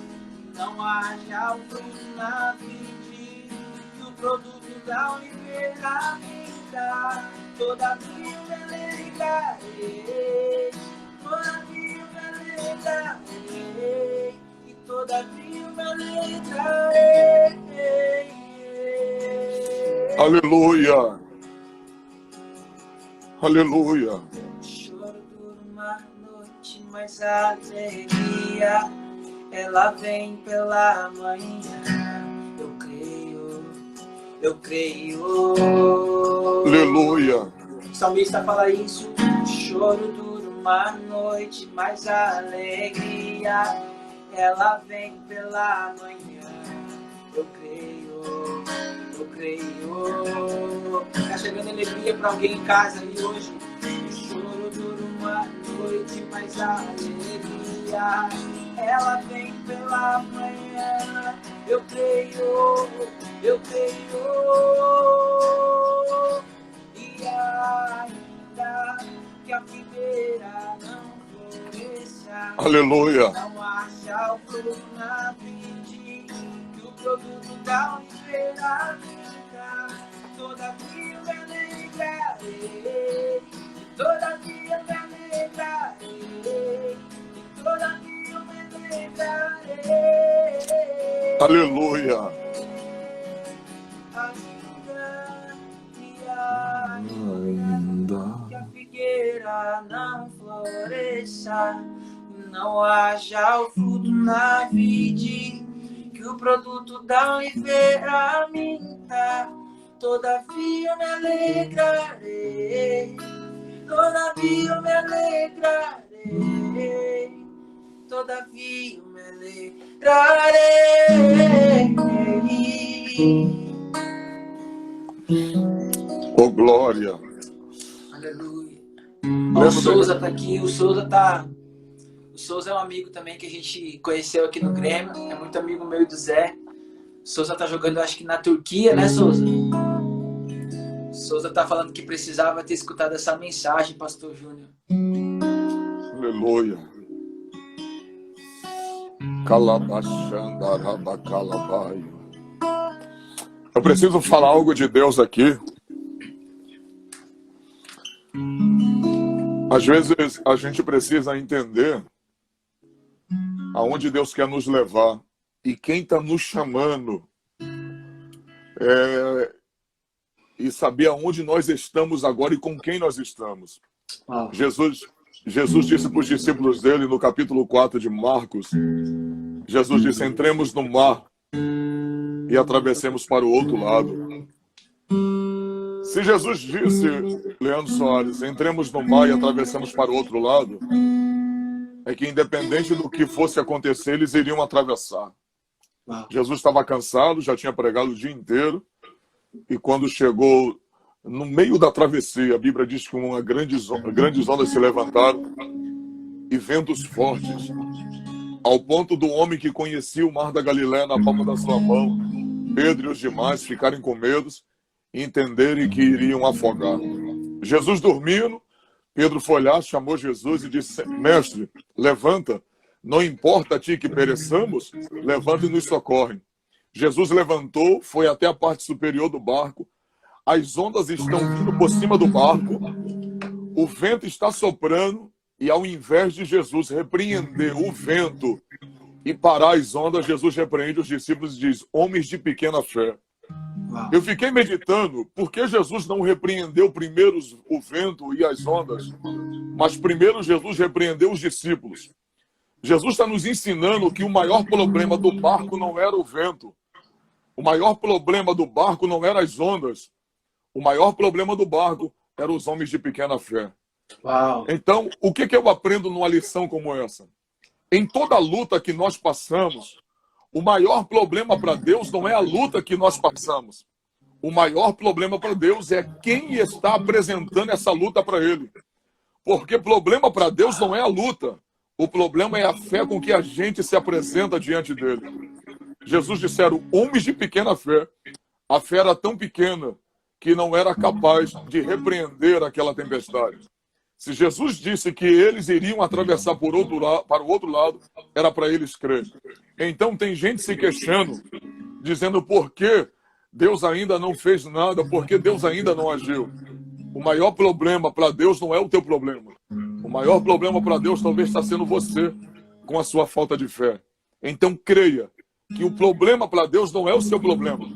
não haja o fruto na vide, que o produto da oliveira ainda, todavia eu me alegrarei, todavia eu me alegrarei, e todavia eu me alegrarei. Aleluia. Aleluia. Choro dura uma noite, mas a alegria ela vem pela manhã. Eu creio. Aleluia. O salmista fala isso. Choro dura uma noite, mas a alegria ela vem pela manhã. Eu creio. Tá chegando alegria pra alguém em casa aí hoje. O choro dura uma noite, mas a alegria ela vem pela manhã. Eu creio. E ainda que a figueira não floresça, Aleluia. não haja o fruto na vide, que o produto da oliveira fica, todavia eu me alegrarei, todavia eu me alegrarei, todavia eu me alegrarei. Aleluia. Ainda que a figueira não floresça, não haja o fruto na vide, que o produto da oliveira minta, todavia eu me alegrarei, todavia eu me alegrarei, todavia eu me alegrarei. Oh, glória. Aleluia. O Souza tá aqui, o Souza é um amigo também que a gente conheceu aqui no Grêmio, é muito amigo meu e do Zé. O Souza tá jogando, acho que na Turquia, né, Souza? Souza tá falando que precisava ter escutado essa mensagem, Pastor Júnior. Aleluia. Calabachandarabacalambaio. Eu preciso falar algo de Deus aqui. Às vezes a gente precisa entender aonde Deus quer nos levar e quem está nos chamando, e saber aonde nós estamos agora e com quem nós estamos. Jesus disse para os discípulos dele no capítulo 4 de Marcos, Jesus disse: entremos no mar e atravessemos para o outro lado. Se Jesus disse, Leandro Soares, entremos no mar e atravessemos para o outro lado, é que independente do que fosse acontecer, eles iriam atravessar. Jesus estava cansado, já tinha pregado o dia inteiro, e quando chegou no meio da travessia, a Bíblia diz que grandes ondas se levantaram e ventos fortes, ao ponto do homem que conhecia o mar da Galileia na palma da sua mão, Pedro e os demais, ficarem com medo e entenderem que iriam afogar. Jesus dormindo, Pedro foi lá, chamou Jesus e disse: mestre, levanta, não importa a ti que pereçamos, levanta e nos socorre. Jesus levantou, foi até a parte superior do barco, as ondas estão vindo por cima do barco, o vento está soprando, e ao invés de Jesus repreender o vento e parar as ondas, Jesus repreende os discípulos e diz: homens de pequena fé. Eu fiquei meditando, por que Jesus não repreendeu primeiro o vento e as ondas, mas primeiro Jesus repreendeu os discípulos? Jesus está nos ensinando que o maior problema do barco não era o vento, o maior problema do barco não era as ondas, o maior problema do barco eram os homens de pequena fé. Uau. Então, o que eu aprendo numa lição como essa? Em toda luta que nós passamos, o maior problema para Deus não é a luta que nós passamos. O maior problema para Deus é quem está apresentando essa luta para Ele. Porque problema para Deus não é a luta. O problema é a fé com que a gente se apresenta diante dele. Jesus disseram, homens de pequena fé. A fé era tão pequena que não era capaz de repreender aquela tempestade. Se Jesus disse que eles iriam atravessar para o outro lado, era para eles crer. Então tem gente se queixando, dizendo por que Deus ainda não fez nada, por que Deus ainda não agiu. O maior problema para Deus não é o teu problema. O maior problema para Deus talvez está sendo você, com a sua falta de fé. Então creia que o problema para Deus não é o seu problema.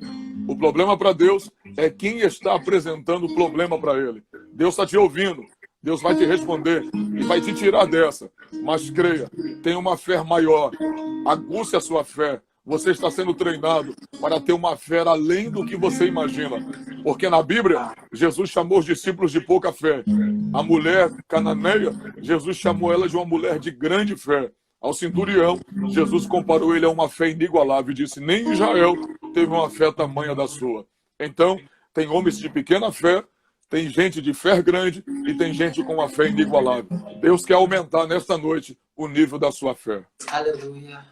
O problema para Deus é quem está apresentando o problema para Ele. Deus está te ouvindo. Deus vai te responder e vai te tirar dessa. Mas creia, tenha uma fé maior. Aguce a sua fé. Você está sendo treinado para ter uma fé além do que você imagina. Porque na Bíblia, Jesus chamou os discípulos de pouca fé. A mulher cananeia, Jesus chamou ela de uma mulher de grande fé. Ao centurião, Jesus comparou ele a uma fé inigualável e disse, nem Israel teve uma fé tamanha da sua. Então, tem homens de pequena fé, tem gente de fé grande e tem gente com uma fé inigualável. Deus quer aumentar nesta noite o nível da sua fé. Aleluia.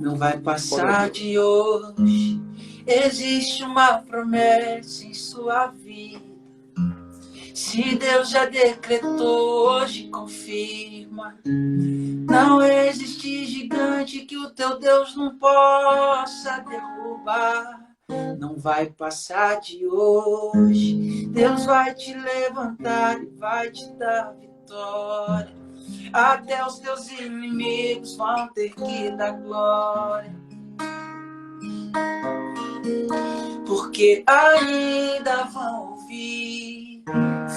Não vai passar de hoje. Existe uma promessa em sua vida. Se Deus já decretou, hoje confirma. Não existe gigante que o teu Deus não possa derrubar. Não vai passar de hoje. Deus vai te levantar e vai te dar vitória. Até os teus inimigos vão ter que dar glória. Porque ainda vão ouvir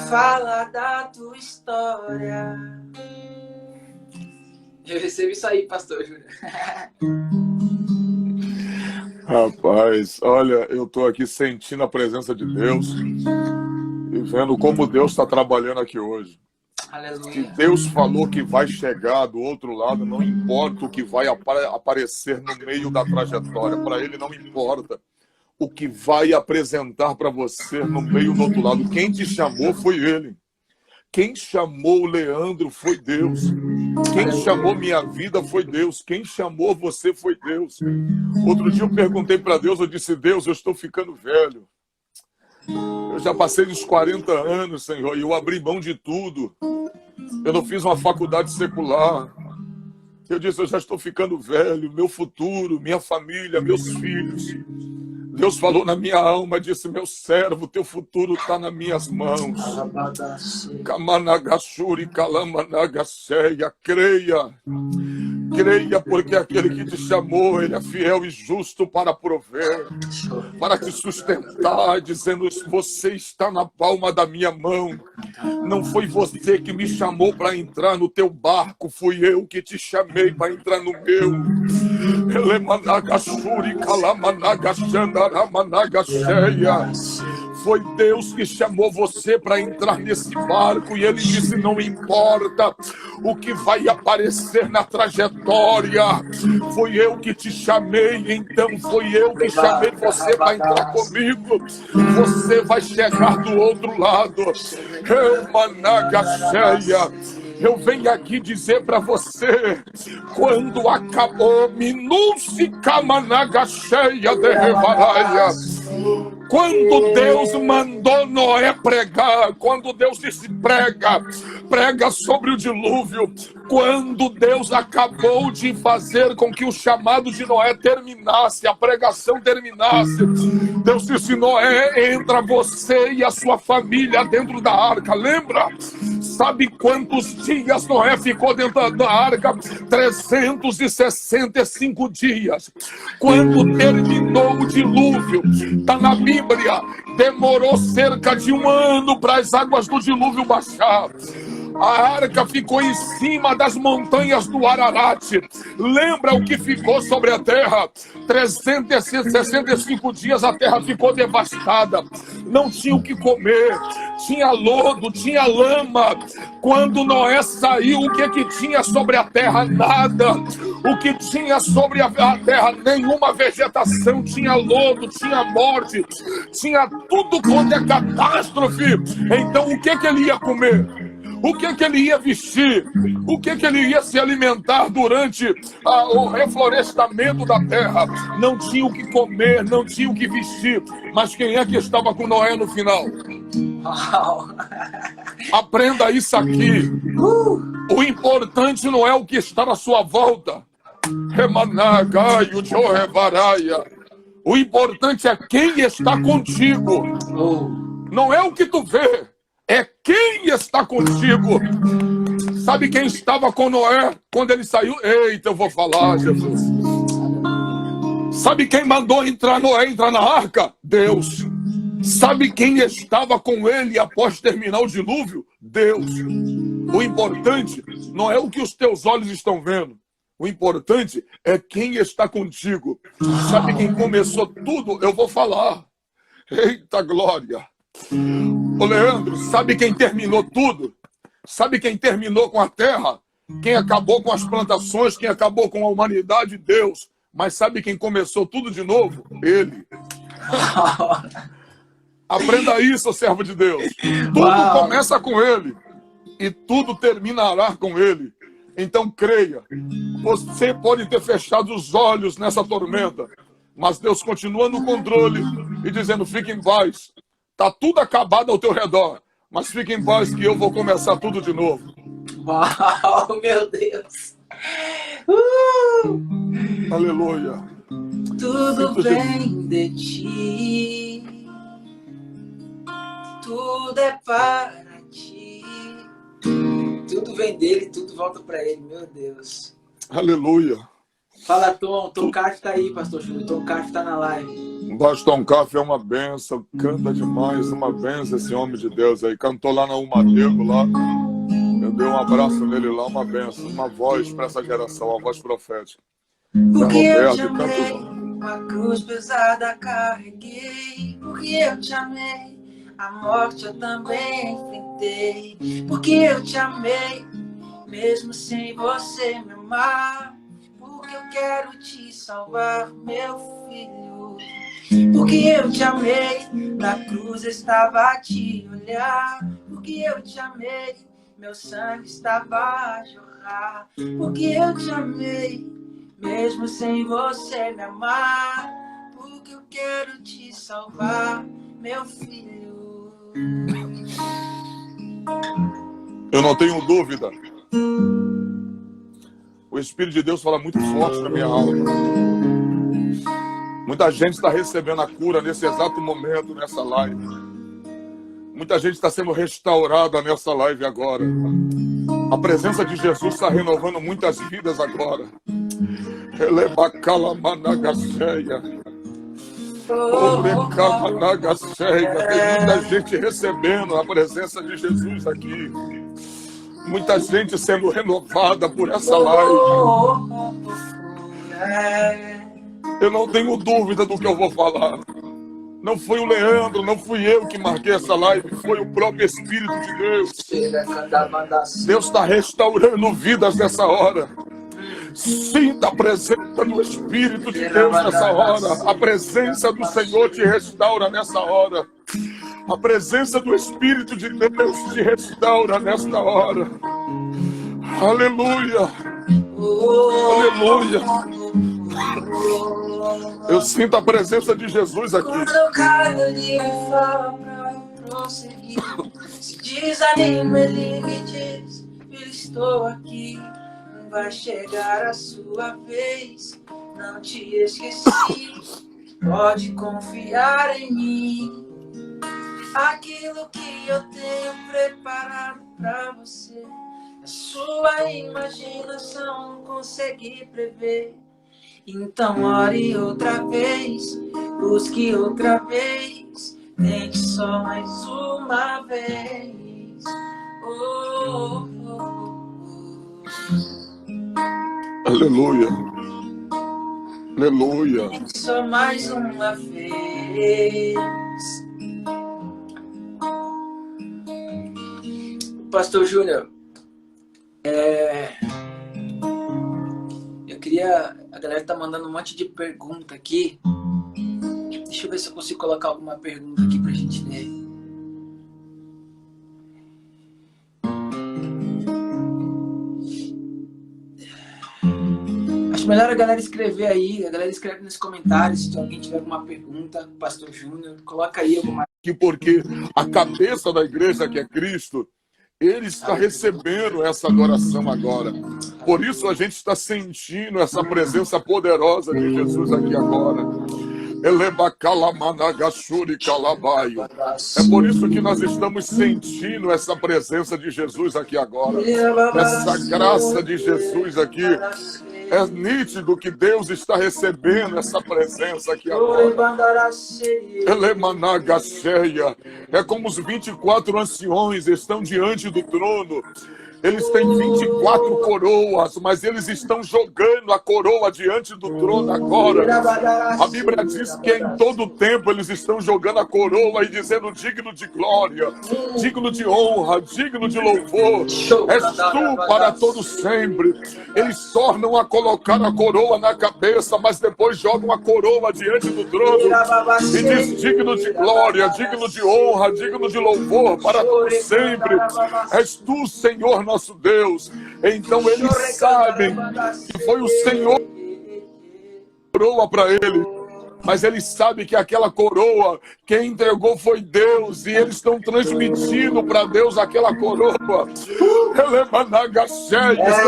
falar da tua história. Eu recebo isso aí, pastor Júnior. Rapaz, olha, eu estou aqui sentindo a presença de Deus e vendo como Deus está trabalhando aqui hoje. Aleluia. Que Deus falou que vai chegar do outro lado, não importa o que vai aparecer no meio da trajetória, para Ele não importa o que vai apresentar para você no meio do outro lado. Quem te chamou foi Ele. Quem chamou o Leandro foi Deus. Quem chamou minha vida foi Deus. Quem chamou você foi Deus. Outro dia eu perguntei para Deus, eu disse, Deus, eu estou ficando velho. Eu já passei dos 40 anos, Senhor, e eu abri mão de tudo. Eu não fiz uma faculdade secular. Eu disse, eu já estou ficando velho, meu futuro, minha família, meus filhos. Deus falou na minha alma, disse, meu servo, teu futuro está nas minhas mãos. Kamanagashuri, Kalamanagasseia, creia. Creia, porque aquele que te chamou, ele é fiel e justo para prover, para te sustentar, dizendo, você está na palma da minha mão. Não foi você que me chamou para entrar no teu barco, fui eu que te chamei para entrar no meu. Elemanagashuri, Kalamanagashandaramanagaseia. Foi Deus que chamou você para entrar nesse barco e ele disse, não importa o que vai aparecer na trajetória, foi eu que te chamei, então foi eu que chamei você para entrar comigo. Você vai chegar do outro lado. Eu venho aqui dizer para você, quando acabou, Minusi Kamanagaseia de Revaraia, quando Deus mandou Noé pregar, quando Deus disse prega, prega sobre o dilúvio, quando Deus acabou de fazer com que o chamado de Noé terminasse, a pregação terminasse, Deus disse, Noé, entra você e a sua família dentro da arca, lembra? Sabe quantos dias Noé ficou dentro da arca? 365 dias. Quando terminou o dilúvio, está na Bíblia, demorou cerca de 1 ano para as águas do dilúvio baixar. A arca ficou em cima das montanhas do Ararat. Lembra o que ficou sobre a terra? 365 dias a terra ficou devastada. Não tinha o que comer. Tinha lodo, tinha lama. Quando Noé saiu, o que tinha sobre a terra? Nada. O que tinha sobre a terra? Nenhuma vegetação. Tinha lodo, tinha morte. Tinha tudo quanto é catástrofe. Então o que ele ia comer? O que ele ia vestir? O que ele ia se alimentar durante o reflorestamento da terra? Não tinha o que comer, não tinha o que vestir. Mas quem é que estava com Noé no final? Aprenda isso aqui. O importante não é o que está na sua volta. O importante é quem está contigo. Não é o que tu vê. É quem está contigo. Sabe quem estava com Noé quando ele saiu? Eita, eu vou falar, Jesus. Sabe quem mandou Noé entrar na arca? Deus. Sabe quem estava com ele após terminar o dilúvio? Deus. O importante não é o que os teus olhos estão vendo. O importante é quem está contigo. Sabe quem começou tudo? Eu vou falar. Eita glória. Ô Leandro, sabe quem terminou tudo? Sabe quem terminou com a terra? Quem acabou com as plantações? Quem acabou com a humanidade? Deus. Mas sabe quem começou tudo de novo? Ele. Aprenda isso, servo de Deus. Tudo começa com ele e tudo terminará com ele. Então creia. Você pode ter fechado os olhos nessa tormenta, mas Deus continua no controle e dizendo, fique em paz. Está tudo acabado ao teu redor, mas fique em paz que eu vou começar tudo de novo. Uau, meu Deus. Aleluia. Tudo vem de ti. Tudo é para ti. Tudo vem dele, tudo volta para ele, meu Deus. Aleluia. Fala, Tom. Tom Caf tá aí, pastor Júlio. Tom Caf tá na live. Pastor Caf é uma benção, canta demais, uma benção esse homem de Deus aí. Cantou lá na Umadego, lá. Eu dei um abraço nele lá, uma benção, uma voz para essa geração, uma voz profética. Porque eu te amei, uma cruz pesada carreguei. Porque eu te amei, a morte eu também enfrentei. Porque eu te amei, mesmo sem você me amar. Porque eu quero te salvar, meu filho. Porque eu te amei, na cruz estava a te olhar. Porque eu te amei, meu sangue estava a jorrar. Porque eu te amei, mesmo sem você me amar. Porque eu quero te salvar, meu filho. Eu não tenho dúvida. O Espírito de Deus fala muito forte na minha alma. Muita gente está recebendo a cura nesse exato momento, nessa live. Muita gente está sendo restaurada nessa live agora. A presença de Jesus está renovando muitas vidas agora. Elebacalamanagasseia. Obrecamanagasseia. Tem muita gente recebendo a presença de Jesus aqui. Muita gente sendo renovada por essa live. Eu não tenho dúvida do que eu vou falar. Não foi o Leandro, não fui eu que marquei essa live, foi o próprio Espírito de Deus. Deus está restaurando vidas nessa hora. Sinta a presença do Espírito de Deus nessa hora. A presença do Senhor te restaura nessa hora. A presença do Espírito de Deus te restaura nesta hora. Aleluia. Aleluia. Eu sinto a presença de Jesus aqui. Quando eu caio de fala pra prosseguir, se desanima, ele me diz: eu estou aqui. Vai chegar a sua vez, não te esqueci. Pode confiar em mim. Aquilo que eu tenho preparado pra você, a sua imaginação não consegue prever. Então ore outra vez, busque outra vez, tente só mais uma vez. Oh, oh, oh. Aleluia. Aleluia. Tente só mais uma vez. Pastor Júnior, eu queria... A galera tá mandando um monte de pergunta aqui. Deixa eu ver se eu consigo colocar alguma pergunta aqui pra gente ler. Acho melhor a galera escrever aí. A galera escreve nos comentários. Se alguém tiver alguma pergunta, Pastor Júnior, coloca aí alguma. Porque a cabeça da igreja, que é Cristo, Ele está recebendo essa adoração agora. Por isso a gente está sentindo essa presença poderosa de Jesus aqui agora. É por isso que nós estamos sentindo essa presença de Jesus aqui agora. Essa graça de Jesus aqui. É nítido que Deus está recebendo essa presença aqui agora. É como os 24 anciões estão diante do trono. Eles têm 24 coroas, mas eles estão jogando a coroa diante do trono agora. A Bíblia diz que em todo tempo eles estão jogando a coroa e dizendo: digno de glória, digno de honra, digno de louvor. És tu para todo sempre. Eles tornam a colocar a coroa na cabeça, mas depois jogam a coroa diante do trono e diz: digno de glória, digno de honra, digno de louvor para todo sempre. És tu, Senhor, nosso Deus. Então eles sabem que foi o Senhor que coroa para ele, mas eles sabem que aquela coroa, quem entregou foi Deus, e eles estão transmitindo para Deus aquela coroa.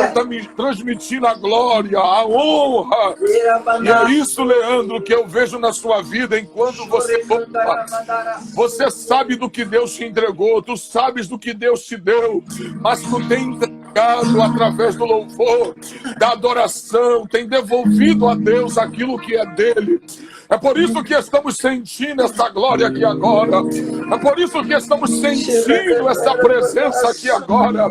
Estão transmitindo a glória, a honra. E é isso, Leandro, que eu vejo na sua vida. Enquanto você sabe do que Deus te entregou, tu sabes do que Deus te deu, mas tu tem entregado através do louvor, da adoração, tem devolvido a Deus aquilo que é dele. É por isso que estamos sentindo essa glória aqui agora. É por isso que estamos sentindo essa presença aqui agora.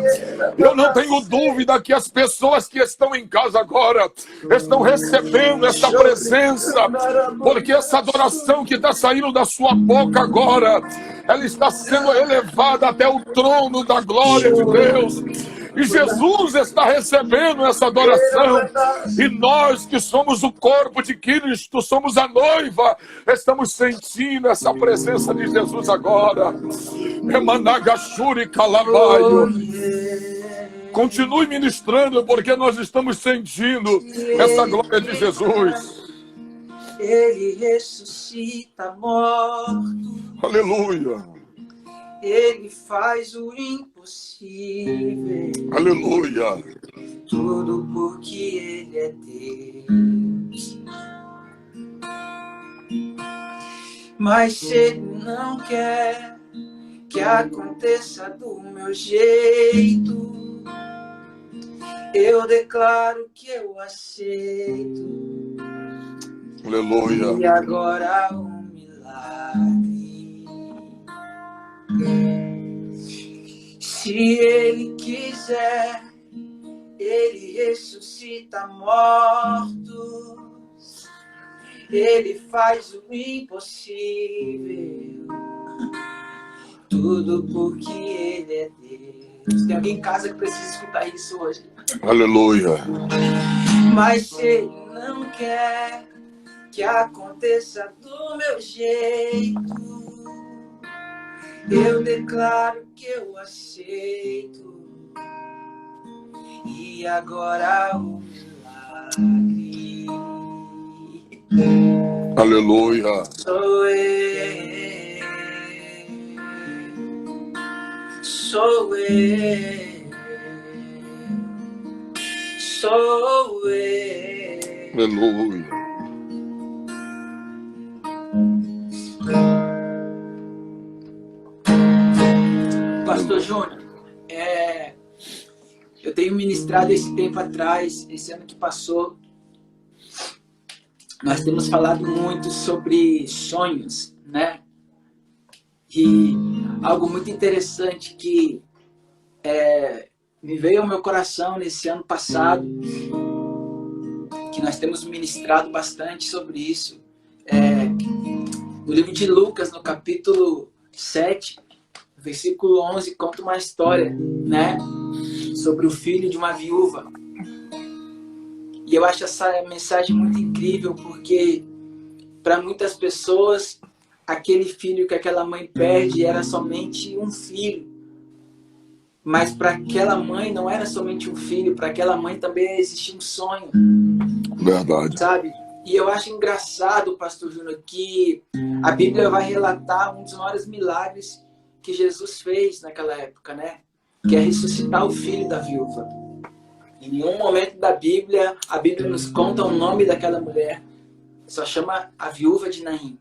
Eu não tenho dúvida que as pessoas que estão em casa agora estão recebendo essa presença, porque essa adoração que está saindo da sua boca agora, ela está sendo elevada até o trono da glória de Deus. E Jesus está recebendo essa adoração. E nós que somos o corpo de Cristo, somos a noiva, estamos sentindo essa presença de Jesus agora. Emanagashuri Calabaio. Continue ministrando, porque nós estamos sentindo essa glória de Jesus. Ele ressuscita mortos. Aleluia. Ele faz o impossível. Aleluia. Tudo porque Ele é Deus. Mas se Ele não quer que aconteça do meu jeito, eu declaro que eu aceito. Aleluia. E agora um milagre. Se Ele quiser, Ele ressuscita mortos. Ele faz o impossível. Tudo porque Ele é Deus. Tem alguém em casa que precisa escutar isso hoje. Aleluia. Mas se Ele não quer que aconteça do meu jeito, eu declaro que eu aceito. E agora o milagre. Aleluia. Sou eu. Sou eu. Sou eu. Aleluia. Pastor Júnior, eu tenho ministrado esse tempo atrás, esse ano que passou, nós temos falado muito sobre sonhos, né? E algo muito interessante que me veio ao meu coração nesse ano passado, que nós temos ministrado bastante sobre isso, no livro de Lucas, no capítulo 7, versículo 11, conta uma história, né, sobre o filho de uma viúva. E eu acho essa mensagem muito incrível, porque para muitas pessoas, aquele filho que aquela mãe perde era somente um filho. Mas para aquela mãe não era somente um filho, para aquela mãe também existia um sonho. Verdade. Sabe? E eu acho engraçado, Pastor Júnior, que a Bíblia vai relatar um dos maiores milagres que Jesus fez naquela época, né? Que é ressuscitar o filho da viúva. Em nenhum momento da Bíblia, a Bíblia nos conta o nome daquela mulher. Só chama a viúva de Naim.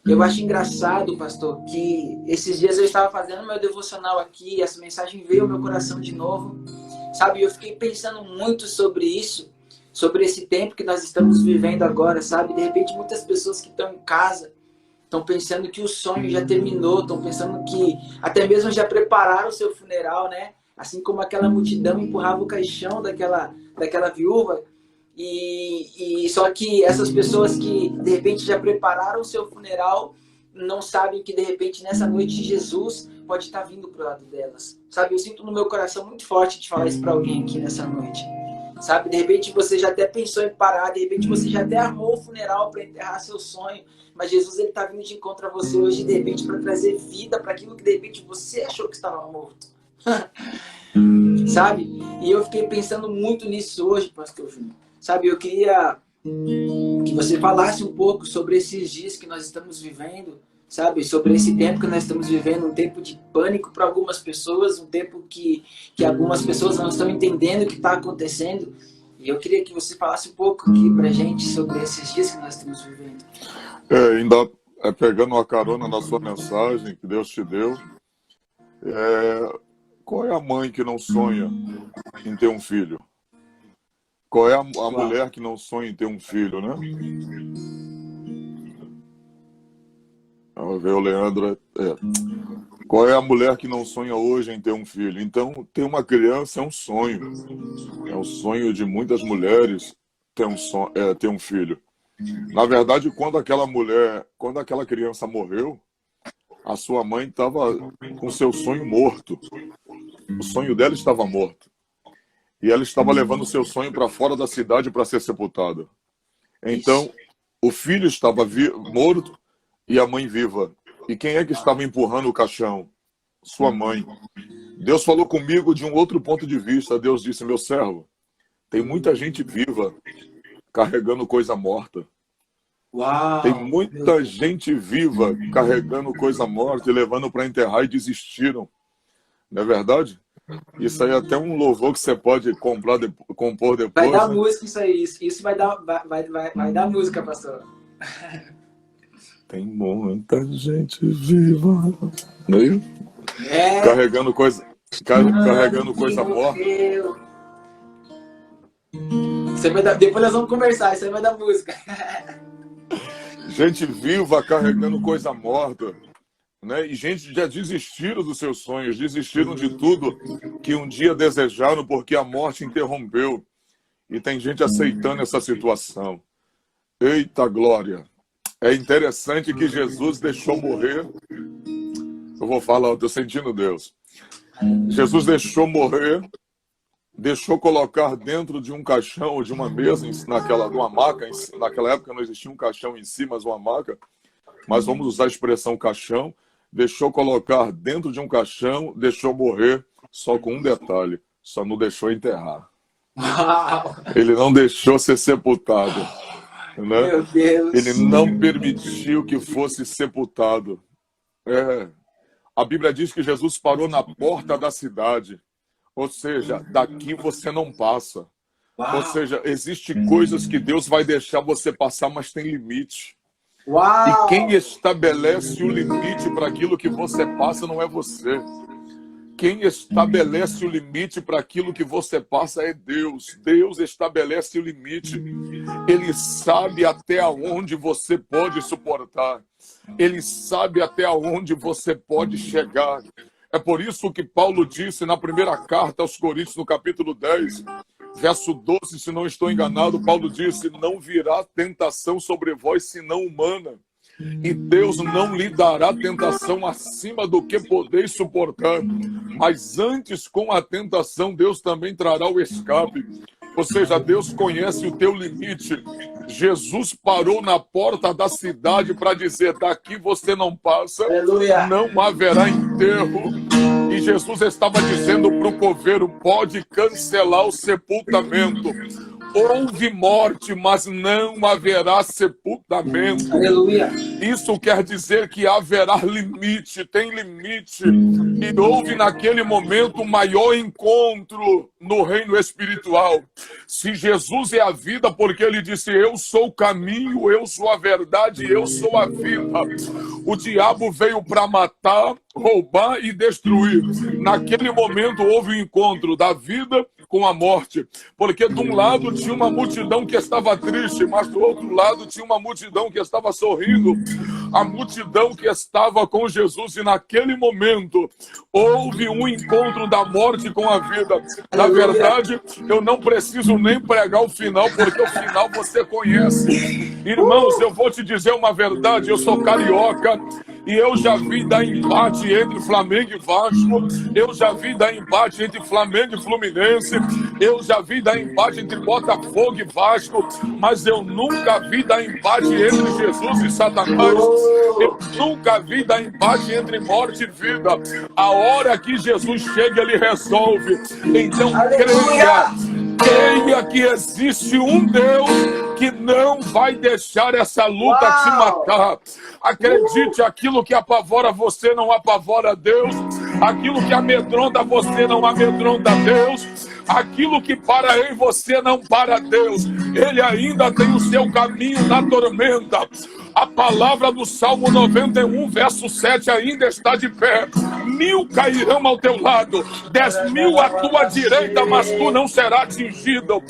Eu acho engraçado, pastor, que esses dias eu estava fazendo meu devocional aqui e essa mensagem veio ao meu coração de novo. Sabe, eu fiquei pensando muito sobre isso, sobre esse tempo que nós estamos vivendo agora, sabe? De repente, muitas pessoas que estão em casa estão pensando que o sonho já terminou, estão pensando que até mesmo já prepararam o seu funeral, né? Assim como aquela multidão empurrava o caixão daquela viúva. E só que essas pessoas que de repente já prepararam o seu funeral não sabem que de repente nessa noite Jesus pode estar vindo pro lado delas. Sabe, eu sinto no meu coração muito forte de falar isso para alguém aqui nessa noite. Sabe, de repente você já até pensou em parar, de repente você já até armou o funeral para enterrar seu sonho, mas Jesus ele tá vindo de encontro a você hoje de repente para trazer vida para aquilo que de repente você achou que estava morto. Sabe? E eu fiquei pensando muito nisso hoje, pastor Júnior. Sabe, eu queria que você falasse um pouco sobre esses dias que nós estamos vivendo, sabe? Sobre esse tempo que nós estamos vivendo, um tempo de pânico para algumas pessoas, um tempo que algumas pessoas não estão entendendo o que está acontecendo. E eu queria que você falasse um pouco aqui para a gente sobre esses dias que nós estamos vivendo. Ainda pegando uma carona na sua mensagem que Deus te deu, qual é a mãe que não sonha em ter um filho? Qual é a mulher que não sonha em ter um filho, né? Vamos ver o Leandro. Qual é a mulher que não sonha hoje em ter um filho? Então, ter uma criança é um sonho. É um sonho de muitas mulheres ter um filho. Na verdade, quando aquela criança morreu, a sua mãe estava com seu sonho morto. O sonho dela estava morto. E ela estava levando o seu sonho para fora da cidade para ser sepultada. Então, o filho estava morto e a mãe viva. E quem é que estava empurrando o caixão? Sua mãe. Deus falou comigo de um outro ponto de vista. Deus disse, meu servo, tem muita gente viva carregando coisa morta. Uau! Tem muita gente viva carregando coisa morta e levando para enterrar e desistiram. Não é verdade? Isso aí é até um louvor que você pode compor depois. Vai dar né? música isso aí. Isso vai dar música, pastor. Tem muita gente viva. Né? É. Carregando coisa morta. Depois nós vamos conversar, isso aí vai dar música. Gente viva carregando coisa morta. Né? E gente já desistiram dos seus sonhos, desistiram de tudo que um dia desejaram porque a morte interrompeu. E tem gente aceitando essa situação. Eita glória! É interessante que Jesus deixou morrer. Eu vou falar, eu estou sentindo Deus. Jesus deixou morrer, deixou colocar dentro de um caixão ou de uma mesa, numa maca. Naquela época não existia um caixão em si, mas uma maca. Mas vamos usar a expressão caixão. Deixou colocar dentro de um caixão, deixou morrer, só com um detalhe, só não deixou enterrar. Uau. Ele não deixou ser sepultado. Né? Meu Deus. Ele não permitiu que fosse sepultado. A Bíblia diz que Jesus parou na porta da cidade. Ou seja, daqui você não passa. Uau. Ou seja, existem coisas que Deus vai deixar você passar, mas tem limite. Uau. E quem estabelece o limite para aquilo que você passa não é você. Quem estabelece o limite para aquilo que você passa é Deus. Deus estabelece o limite. Ele sabe até onde você pode suportar. Ele sabe até onde você pode chegar. É por isso que Paulo disse na primeira carta aos Coríntios, no capítulo 10, verso 12, se não estou enganado, Paulo disse: não virá tentação sobre vós, senão humana. E Deus não lhe dará tentação acima do que podeis suportar. Mas antes, com a tentação, Deus também trará o escape. Ou seja, Deus conhece o teu limite. Jesus parou na porta da cidade para dizer: daqui você não passa, Aleluia. não haverá enterro. E Jesus estava dizendo para o coveiro: pode cancelar o sepultamento. Houve morte, mas não haverá sepultamento. Aleluia. Isso quer dizer que haverá limite, tem limite. E houve naquele momento um maior encontro no reino espiritual. Se Jesus é a vida, porque ele disse: eu sou o caminho, eu sou a verdade, eu sou a vida. O diabo veio para matar, roubar e destruir. Naquele momento houve o encontro da vida com a morte, porque de um lado tinha uma multidão que estava triste, mas do outro lado tinha uma multidão que estava sorrindo, a multidão que estava com Jesus. E naquele momento houve um encontro da morte com a vida. Na verdade, eu não preciso nem pregar o final, porque o final você conhece. Irmãos, eu vou te dizer uma verdade: eu sou carioca e eu já vi dar empate entre Flamengo e Vasco, eu já vi dar empate entre Flamengo e Fluminense, eu já vi dar empate entre Botafogo e Vasco, mas eu nunca vi dar empate entre Jesus e Satanás. Eu nunca vi dar empate entre morte e vida. A hora que Jesus chega, ele resolve. Então creia que existe um Deus que não vai deixar essa luta te matar. Acredite, aquilo que apavora você não apavora Deus. Aquilo que amedronta você não amedronta Deus. Aquilo que para em você não para Deus. Ele ainda tem o seu caminho na tormenta. A palavra do Salmo 91, verso 7 ainda está de pé. 1000 cairão ao teu lado, 10.000 à tua direita, mas tu não serás atingido.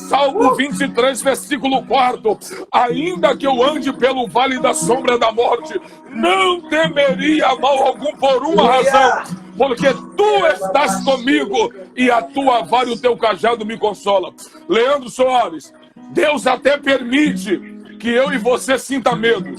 Salmo 23, versículo 4. Ainda que eu ande pelo vale da sombra da morte, não temeria mal algum por uma razão, porque tu estás comigo e a tua vara e o teu cajado me consola. Leandro Soares, Deus até permite que eu e você sinta medo.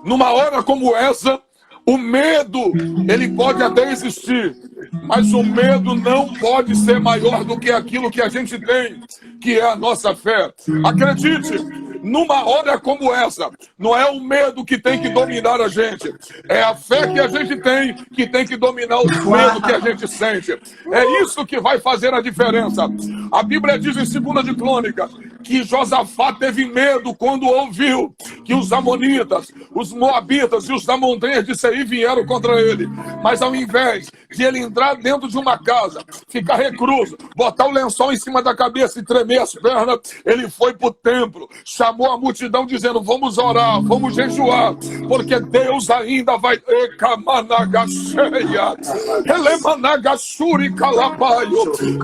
Numa hora como essa, o medo, ele pode até existir, mas o medo não pode ser maior do que aquilo que a gente tem, que é a nossa fé. Acredite, numa hora como essa, não é o medo que tem que dominar a gente, é a fé que a gente tem que dominar o medo que a gente sente. É isso que vai fazer a diferença. A Bíblia diz em 2 de Crônica que Josafá teve medo quando ouviu que os amonitas, os moabitas e os da montanha de Seir vieram contra ele. Mas ao invés de ele entrar dentro de uma casa, ficar recluso, botar o lençol em cima da cabeça e tremer as pernas, ele foi para o templo, chamou a multidão dizendo: vamos orar, vamos jejuar, porque Deus ainda vai...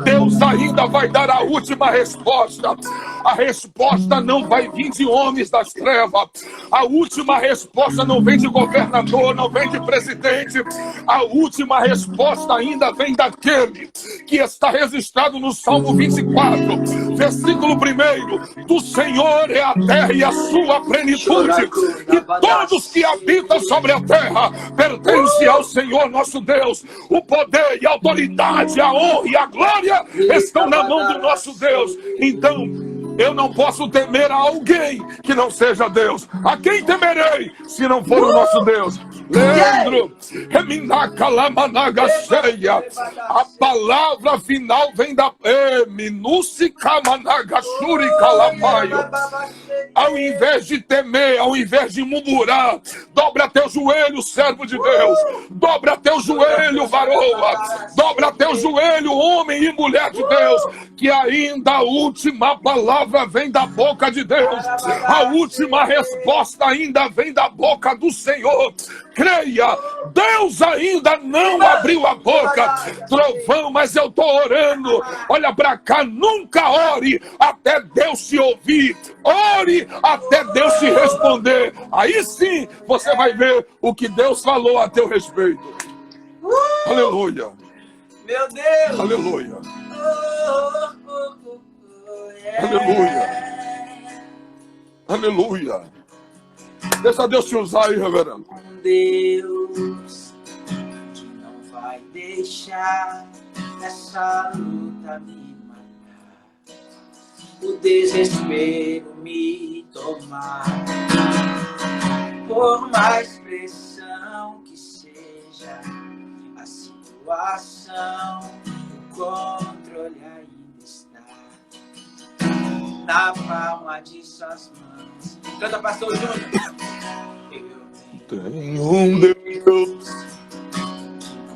Deus ainda vai dar a última resposta. A resposta não vai vir de homens das trevas. A última resposta não vem de governador, não vem de presidente. A última resposta ainda vem daquele que está registrado no Salmo 24, versículo 1: do Senhor é a terra e a sua plenitude, e todos que habitam sobre a terra pertencem ao Senhor nosso Deus. O poder e a autoridade, a honra e a glória estão na mão do nosso Deus. Então, eu não posso temer a alguém que não seja Deus. A quem temerei se não for o nosso Deus? Leandro, a palavra final vem da ao invés de temer, ao invés de murmurar, dobra teu joelho, servo de Deus, dobra teu joelho, varoa, dobra teu joelho, homem e mulher de Deus, que ainda a última palavra vem da boca de Deus, a última resposta ainda vem da boca do Senhor. Creia, Deus ainda não abriu a boca, trovão, mas eu estou orando. Olha para cá, nunca ore até Deus te ouvir, ore até Deus te responder. Aí sim você vai ver o que Deus falou a teu respeito. Aleluia. Meu Deus. Aleluia. Aleluia. Aleluia. Deixa Deus te usar aí, reverendo. Deus que não vai deixar essa luta me matar, o desespero me tomar, por mais pressão que seja a situação, o controle ainda está na palma de suas mãos. Canta, pastor Júnior. Tem um Deus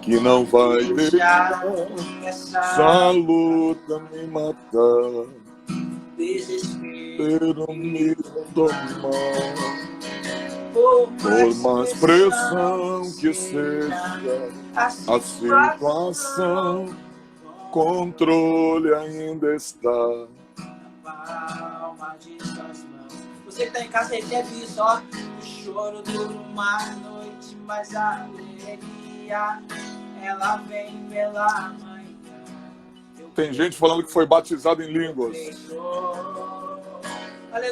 que não vai deixar essa luta me matar, desespero me tomar, por mais pressão que seja a situação, controle ainda está na palma de suas mãos. Você que está em casa recebe isso, ó. O choro dura uma noite, mas a alegria ela vem pela manhã. Tem gente falando que foi batizado em línguas.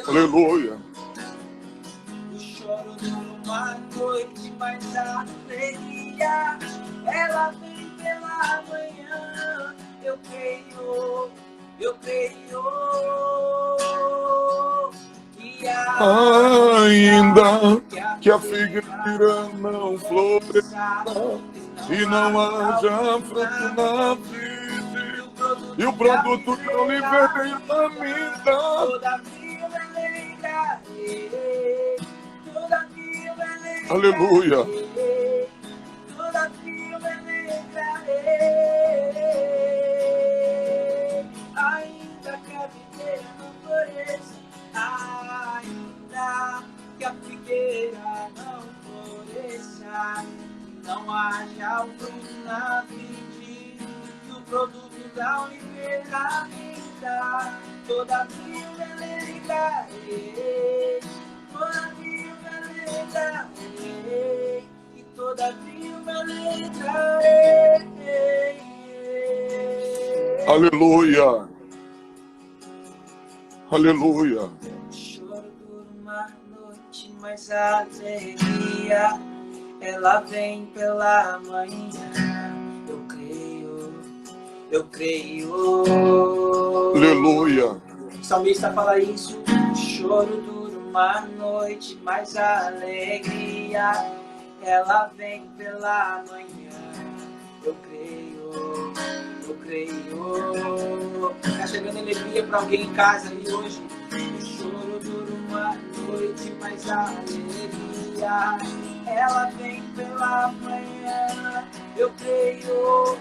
Aleluia. O choro dura uma noite, mas a alegria ela vem pela manhã. Eu creio. Ainda que a figueira não floresça e não haja fruto na vide e o produto de oliveira minta, aleluia. Ainda que a figueira não floresça, ainda que a figueira não floresça, não haja fruto na vide, e o produto da oliveira minta, todavia eu alegrarei, todavia eu alegrarei, e todavia eu alegrarei. Aleluia. Aleluia. Choro por uma noite, mas a alegria ela vem pela manhã. Eu creio. Aleluia. O salmista fala isso. O choro dura uma noite, mas a alegria ela vem pela manhã. Eu creio. Tá chegando alegria para alguém em casa ali hoje. mas a alegria, ela vem pela manhã. Eu creio,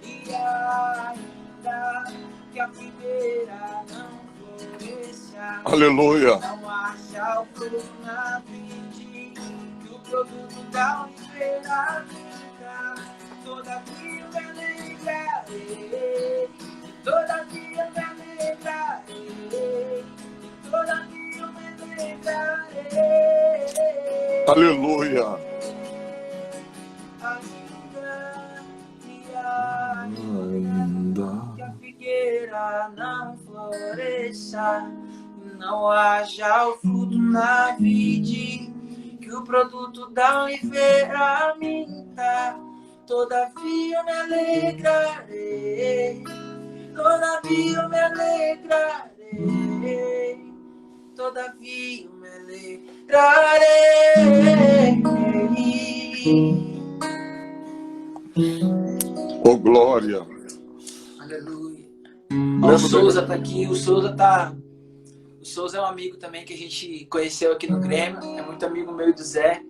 e ainda que a figueira não floresça, Aleluia. não haja o fruto na vide, que o produto da oliveira fica, todavia eu me alegrarei, todavia eu me alegrarei, todavia eu me alegrarei. Aleluia. Ainda que a figueira não floresça, não haja o fruto na vide, que o produto da oliveira minta, todavia eu me alegrarei, todavia eu me alegrarei, todavia eu me alegrarei. Oh, glória. Aleluia. Ó, o Souza tá aqui, o Souza é um amigo também que a gente conheceu aqui no Grêmio, é muito amigo meu e do Zé.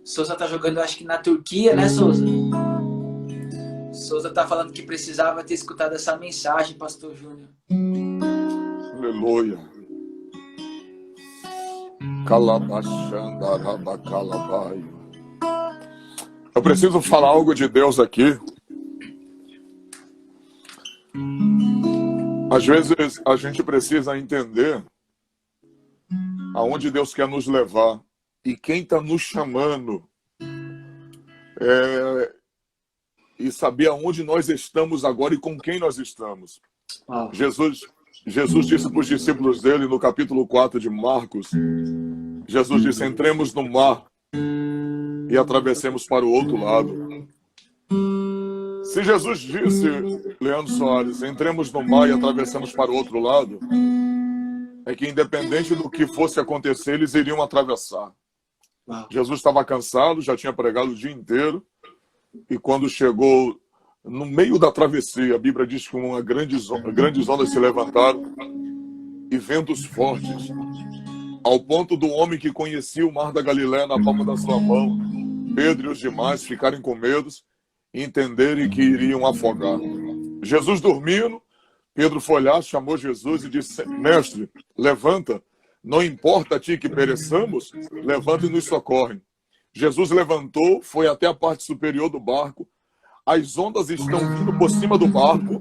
O Souza tá jogando, acho que na Turquia, né, Souza? O Souza tá falando que precisava ter escutado essa mensagem, Pastor Júnior. Aleluia. Calabachandarabacalambaio. Eu preciso falar algo de Deus aqui. Às vezes a gente precisa entender aonde Deus quer nos levar e quem está nos chamando, e saber aonde nós estamos agora e com quem nós estamos. Jesus disse para os discípulos dele no capítulo 4 de Marcos, Jesus disse: entremos no mar e atravessemos para o outro lado. Se Jesus disse, Leandro Soares, entremos no mar e atravessemos para o outro lado, é que independente do que fosse acontecer, eles iriam atravessar. Jesus estava cansado, já tinha pregado o dia inteiro, e quando chegou no meio da travessia, a Bíblia diz que grandes ondas se levantaram e ventos fortes, ao ponto do homem que conhecia o mar da Galileia na palma da sua mão, Pedro e os demais, ficarem com medo e entenderem que iriam afogar. Jesus dormindo, Pedro foi lá, chamou Jesus e disse: mestre, levanta, não importa a ti que pereçamos, levanta e nos socorre. Jesus levantou, foi até a parte superior do barco, as ondas estão vindo por cima do barco,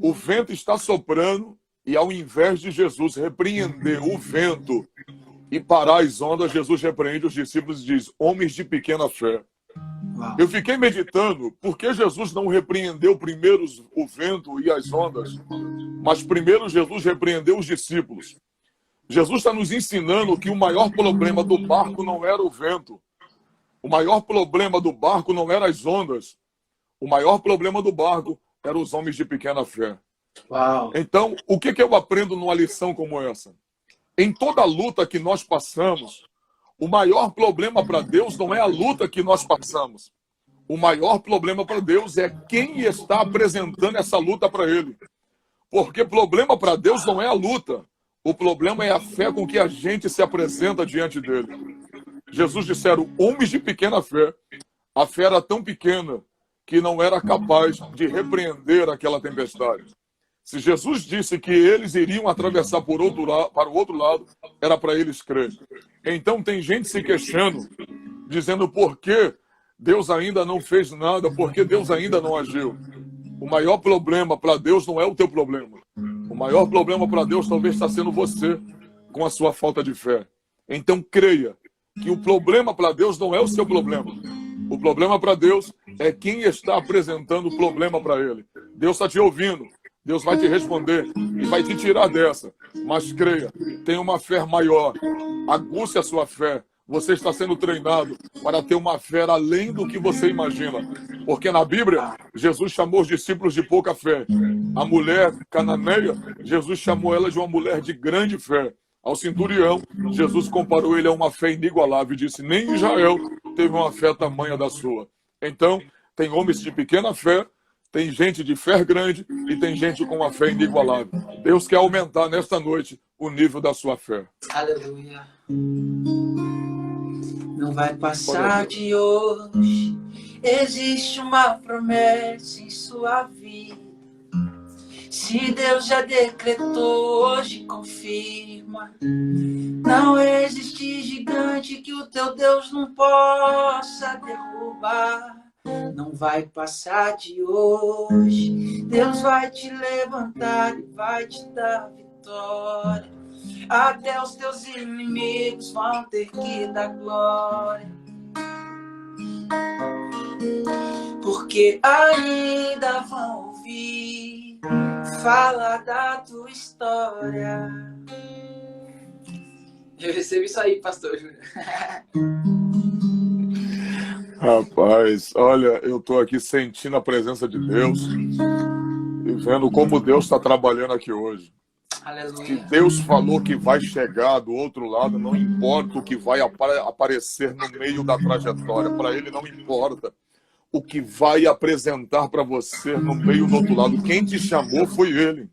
o vento está soprando, e ao invés de Jesus repreender o vento e parar as ondas, Jesus repreende os discípulos e diz: homens de pequena fé. Eu fiquei meditando, por que Jesus não repreendeu primeiro o vento e as ondas, mas primeiro Jesus repreendeu os discípulos? Jesus está nos ensinando que o maior problema do barco não era o vento, o maior problema do barco não era as ondas, o maior problema do barco eram os homens de pequena fé. Uau. Então, o que eu aprendo numa lição como essa? Em toda luta que nós passamos, o maior problema para Deus não é a luta que nós passamos. O maior problema para Deus é quem está apresentando essa luta para Ele. Porque problema para Deus não é a luta. O problema é a fé com que a gente se apresenta diante dele. Jesus disseram, homens de pequena fé. A fé era tão pequena que não era capaz de repreender aquela tempestade. Se Jesus disse que eles iriam atravessar para o outro lado, era para eles crer. Então tem gente se queixando, dizendo por que Deus ainda não fez nada, por que Deus ainda não agiu. O maior problema para Deus não é o teu problema. O maior problema para Deus talvez está sendo você, com a sua falta de fé. Então creia que o problema para Deus não é o seu problema. O problema para Deus é quem está apresentando o problema para Ele. Deus está te ouvindo. Deus vai te responder e vai te tirar dessa. Mas creia, tenha uma fé maior. Aguce a sua fé. Você está sendo treinado para ter uma fé além do que você imagina. Porque na Bíblia, Jesus chamou os discípulos de pouca fé. A mulher cananeia, Jesus chamou ela de uma mulher de grande fé. Ao centurião, Jesus comparou ele a uma fé inigualável e disse, nem Israel teve uma fé tamanha da sua. Então, tem homens de pequena fé Tem gente de fé grande e tem gente com uma fé inigualável. Deus quer aumentar nesta noite o nível da sua fé. Aleluia. Não vai passar de hoje. Existe uma promessa em sua vida. Se Deus já decretou, hoje confirma. Não existe gigante que o teu Deus não possa derrubar. Não vai passar de hoje. Deus vai te levantar e vai te dar vitória. Até os teus inimigos vão ter que dar glória. Porque ainda vão ouvir falar da tua história. Eu recebo isso aí, pastor Júnior. Rapaz, olha, eu estou aqui sentindo a presença de Deus e vendo como Deus está trabalhando aqui hoje. Aleluia. Que Deus falou que vai chegar do outro lado, não importa o que vai aparecer no meio da trajetória. Para Ele não importa o que vai apresentar para você no meio do outro lado. Quem te chamou foi Ele.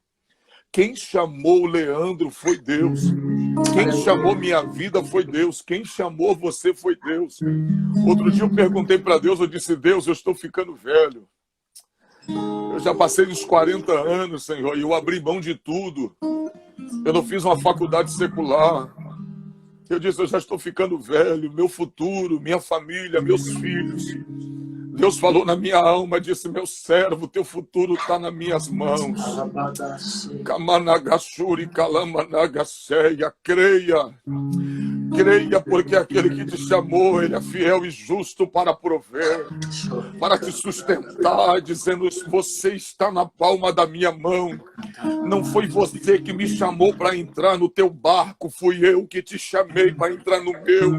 Quem chamou o Leandro foi Deus. Quem chamou minha vida foi Deus. Quem chamou você foi Deus. Outro dia eu perguntei para Deus, eu disse, Deus, eu estou ficando velho. Eu já passei dos 40 anos, Senhor, e eu abri mão de tudo. Eu não fiz uma faculdade secular. Eu disse, eu já estou ficando velho, meu futuro, minha família, meus filhos. Deus falou na minha alma, disse, meu servo, teu futuro está nas minhas mãos. Kamanagashuri Kalamanagaseia, creia. Creia, porque aquele que te chamou, ele é fiel e justo para prover, para te sustentar, dizendo, você está na palma da minha mão. Não foi você que me chamou para entrar no teu barco, fui eu que te chamei para entrar no meu.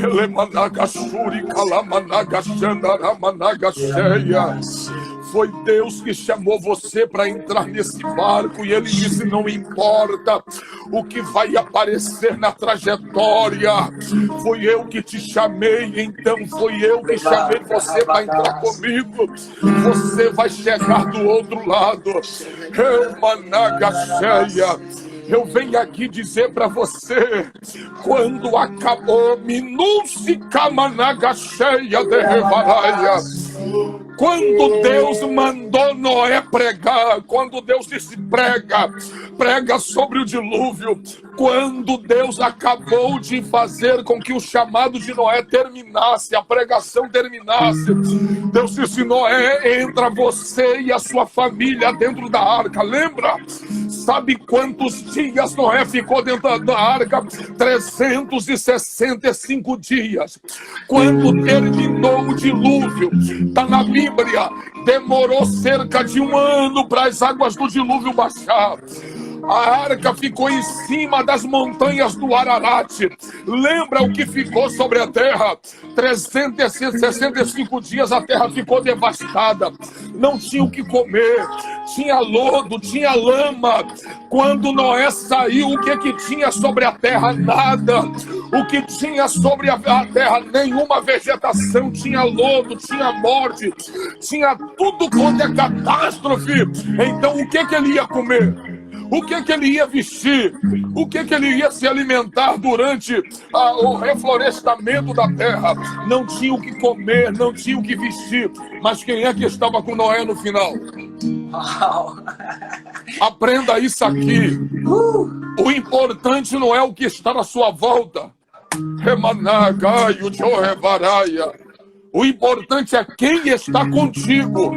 Elemanagashuri Kalamanagashanaramanagasheia. Foi Deus que chamou você para entrar nesse barco e Ele disse, não importa o que vai aparecer na trajetória, foi eu que te chamei, então foi eu que chamei você para entrar comigo. Você vai chegar do outro lado. Eu Managasheia. Eu venho aqui dizer para você, quando acabou, Minusi Kamanagacheia de Revaraia, quando Deus mandou Noé pregar, quando Deus disse prega sobre o dilúvio, quando Deus acabou de fazer com que o chamado de Noé terminasse, a pregação terminasse, Deus disse, Noé, entra você e a sua família dentro da arca, lembra? Sabe quantos dias Noé ficou dentro da arca? 365 dias. Quando terminou o dilúvio, está na Bíblia, demorou cerca de 1 ano para as águas do dilúvio baixar. A arca ficou em cima das montanhas do Ararat. Lembra o que ficou sobre a terra? 365 dias a terra ficou devastada. Não tinha o que comer. Tinha lodo, tinha lama. Quando Noé saiu, o que tinha sobre a terra? Nada. O que tinha sobre a terra? Nenhuma vegetação. Tinha lodo, tinha morte. Tinha tudo quanto é catástrofe. Então o que ele ia comer? O que ele ia vestir? O que ele ia se alimentar durante o reflorestamento da terra? Não tinha o que comer, não tinha o que vestir. Mas quem é que estava com Noé no final? Aprenda isso aqui. O importante não é o que está na sua volta. O importante é quem está contigo.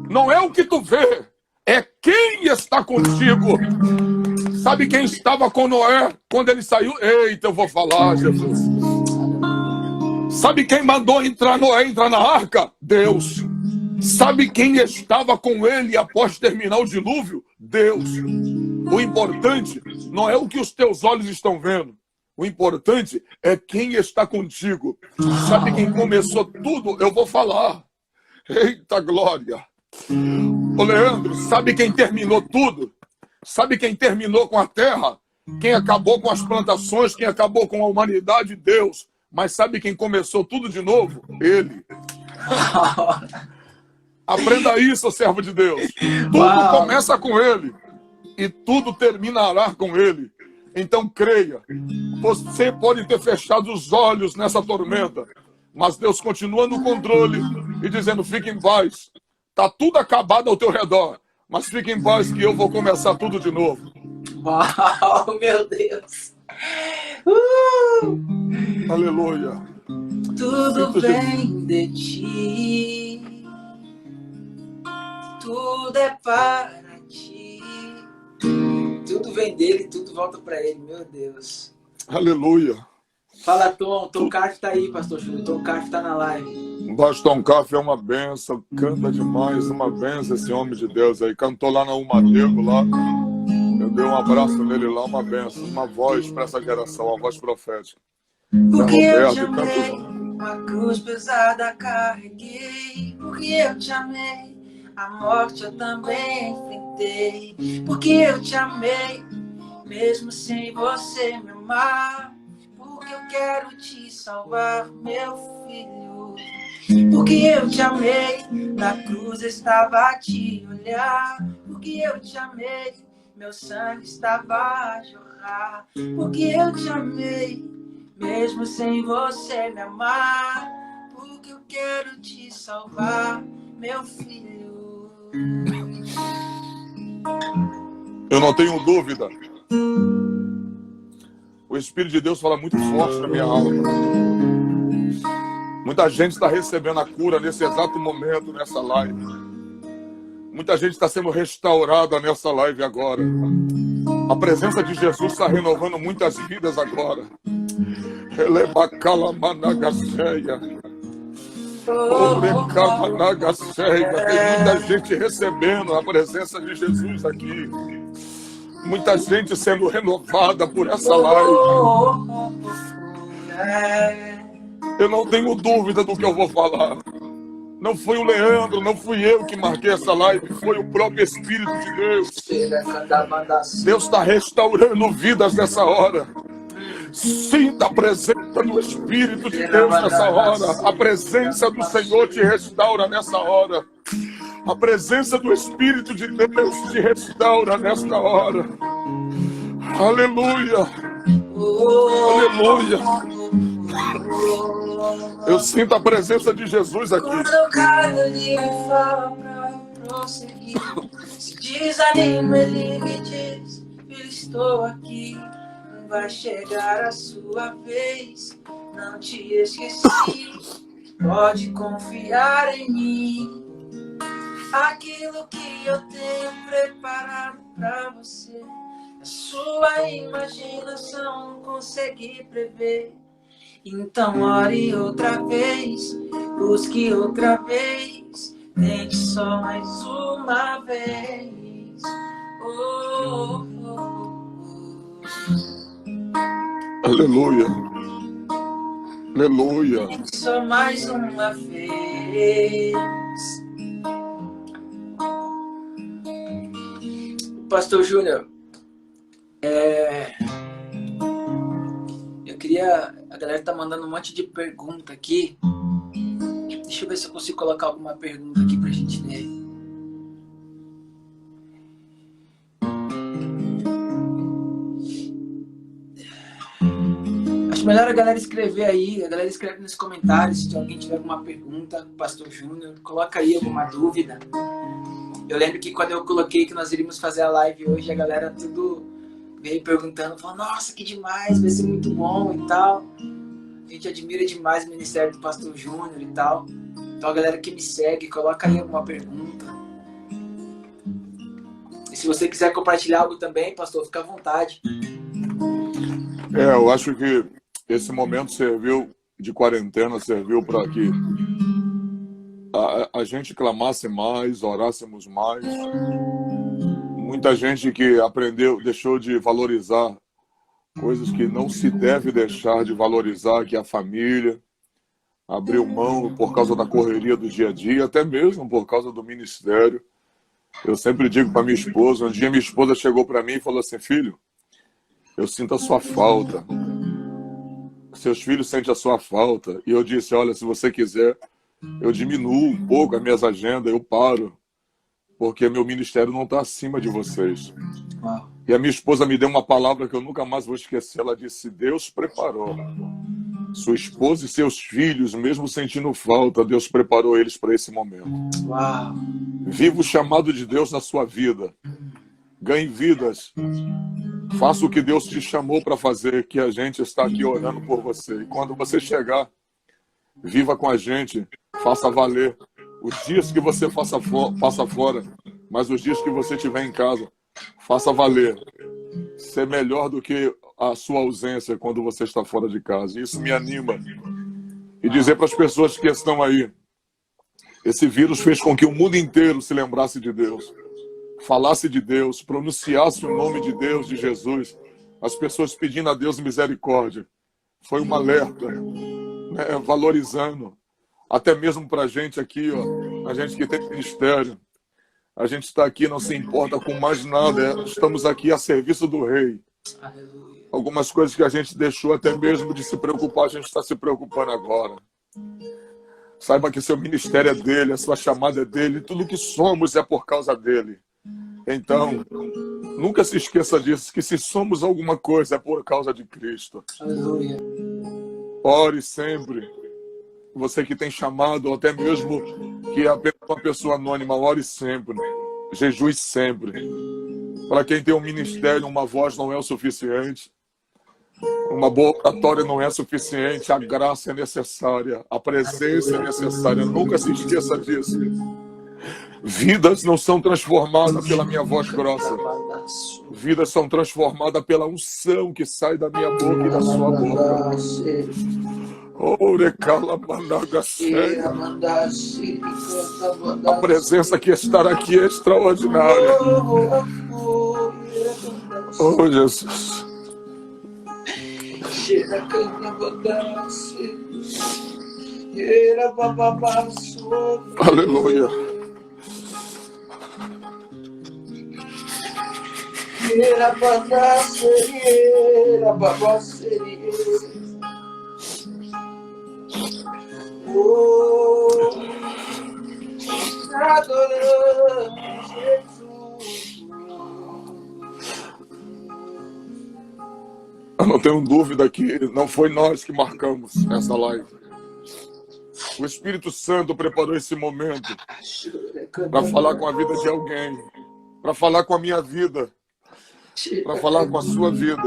Não é o que tu vê. É quem está contigo. Sabe quem estava com Noé quando ele saiu? Eita, eu vou falar, Jesus. Sabe quem mandou Noé entrar na arca? Deus. Sabe quem estava com ele após terminar o dilúvio? Deus. O importante não é o que os teus olhos estão vendo. O importante é quem está contigo. Sabe quem começou tudo? Eu vou falar. Eita glória. Ô Leandro, sabe quem terminou tudo? Sabe quem terminou com a terra? Quem acabou com as plantações, quem acabou com a humanidade? Deus. Mas sabe quem começou tudo de novo? Ele. Aprenda isso, servo de Deus. Tudo Uau. começa com Ele e tudo terminará com Ele. Então creia. Você pode ter fechado os olhos nessa tormenta, mas Deus continua no controle e dizendo, fique em paz. Está tudo acabado ao teu redor, mas fique em paz que eu vou começar tudo de novo. Uau, meu Deus. Aleluia. Tudo vem de ti. Tudo é para ti. Tudo vem dele, tudo volta para ele, meu Deus. Aleluia. Fala, Tom. Tom Carf tá aí, pastor Júnior. Tom Carf tá na live. Baston Café é uma benção, canta demais, uma benção esse homem de Deus aí. Cantou lá na Umadego, lá. Eu dei um abraço nele lá, uma benção, uma voz para essa geração, uma voz profética. Porque eu te amei, uma cruz pesada carreguei. Porque eu te amei, a morte eu também enfrentei. Porque eu te amei, mesmo sem você me amar. Porque eu quero te salvar, meu filho. Porque eu te amei, na cruz eu estava a te olhar. Porque eu te amei, meu sangue estava a jorrar. Porque eu te amei, mesmo sem você me amar. Porque eu quero te salvar, meu filho. Eu não tenho dúvida. O Espírito de Deus fala muito forte na minha alma. Muita gente está recebendo a cura nesse exato momento, nessa live. Muita gente está sendo restaurada nessa live agora. A presença de Jesus está renovando muitas vidas agora. Tem muita gente recebendo a presença de Jesus aqui. Muita gente sendo renovada por essa live. Eu não tenho dúvida do que eu vou falar. Não foi o Leandro, não fui eu que marquei essa live, foi o próprio Espírito de Deus. Deus está restaurando vidas nessa hora. Sinta a presença do Espírito de Deus nessa hora. A presença do Senhor te restaura nessa hora. A presença do Espírito de Deus te restaura nesta hora. Aleluia. Aleluia. Eu sinto a presença de Jesus aqui. Quando cada dia fala pra prosseguir, se desanima, ele me diz, filho, estou aqui. Vai chegar a sua vez, não te esqueci. Pode confiar em mim. Aquilo que eu tenho preparado pra você, a sua imaginação não consegue prever. Então ore outra vez, busque outra vez, tente só mais uma vez. Oh, oh, oh. Aleluia. Aleluia. Tente só mais uma vez. Pastor Júnior, eu queria... A galera tá mandando um monte de pergunta aqui. Deixa eu ver se eu consigo colocar alguma pergunta aqui pra gente ler. Acho melhor a galera escrever aí. A galera escreve nos comentários se alguém tiver alguma pergunta. Pastor Júnior, coloca aí alguma dúvida. Eu lembro que quando eu coloquei que nós iríamos fazer a live hoje, a galera tudo veio perguntando, falando, nossa, que demais, vai ser muito bom e tal. A gente admira demais o ministério do Pastor Júnior e tal. Então a galera que me segue, coloca aí alguma pergunta. E se você quiser compartilhar algo também, pastor, fica à vontade. Eu acho que esse momento serviu, de quarentena, serviu para que a gente clamasse mais, orássemos mais. Muita gente que aprendeu, deixou de valorizar coisas que não se deve deixar de valorizar, que é a família. Abriu mão por causa da correria do dia a dia, até mesmo por causa do ministério. Eu sempre digo para minha esposa, um dia minha esposa chegou para mim e falou assim, filho, eu sinto a sua falta. Seus filhos sentem a sua falta. E eu disse, olha, se você quiser, eu diminuo um pouco as minhas agendas, eu paro, porque meu ministério não está acima de vocês. Uau. E a minha esposa me deu uma palavra que eu nunca mais vou esquecer. Ela disse: Deus preparou sua esposa e seus filhos, mesmo sentindo falta, Deus preparou eles para esse momento. Uau. Viva o chamado de Deus na sua vida. Ganhe vidas. Faça o que Deus te chamou para fazer, que a gente está aqui orando por você. E quando você chegar, viva com a gente, faça valer. Os dias que você passa fora, mas os dias que você estiver em casa, faça valer. Ser melhor do que a sua ausência quando você está fora de casa. Isso me anima. E dizer para as pessoas que estão aí, esse vírus fez com que o mundo inteiro se lembrasse de Deus, falasse de Deus, pronunciasse o nome de Deus, de Jesus. As pessoas pedindo a Deus misericórdia. Foi um alerta, né, valorizando. Até mesmo para a gente aqui, ó, a gente que tem ministério. A gente está aqui, não se importa com mais nada. Estamos aqui a serviço do Rei. Aleluia. Algumas coisas que a gente deixou até mesmo de se preocupar, a gente está se preocupando agora. Saiba que seu ministério é dele, a sua chamada é dele, tudo que somos é por causa dele. Então, nunca se esqueça disso, que se somos alguma coisa é por causa de Cristo. Aleluia. Ore sempre. Você que tem chamado, ou até mesmo que é apenas uma pessoa anônima, ore sempre. Jejue sempre. Para quem tem um ministério, uma voz não é o suficiente. Uma boa oratória não é suficiente. A graça é necessária. A presença é necessária. Nunca se esqueça disso. Vidas não são transformadas pela minha voz grossa. Vidas são transformadas pela unção que sai da minha boca e da sua boca. A presença que está aqui é extraordinária. Oh, Jesus. Aleluia. Adoramos Jesus. Eu não tenho dúvida que não foi nós que marcamos essa live. O Espírito Santo preparou esse momento para falar com a vida de alguém, para falar com a minha vida, para falar com a sua vida,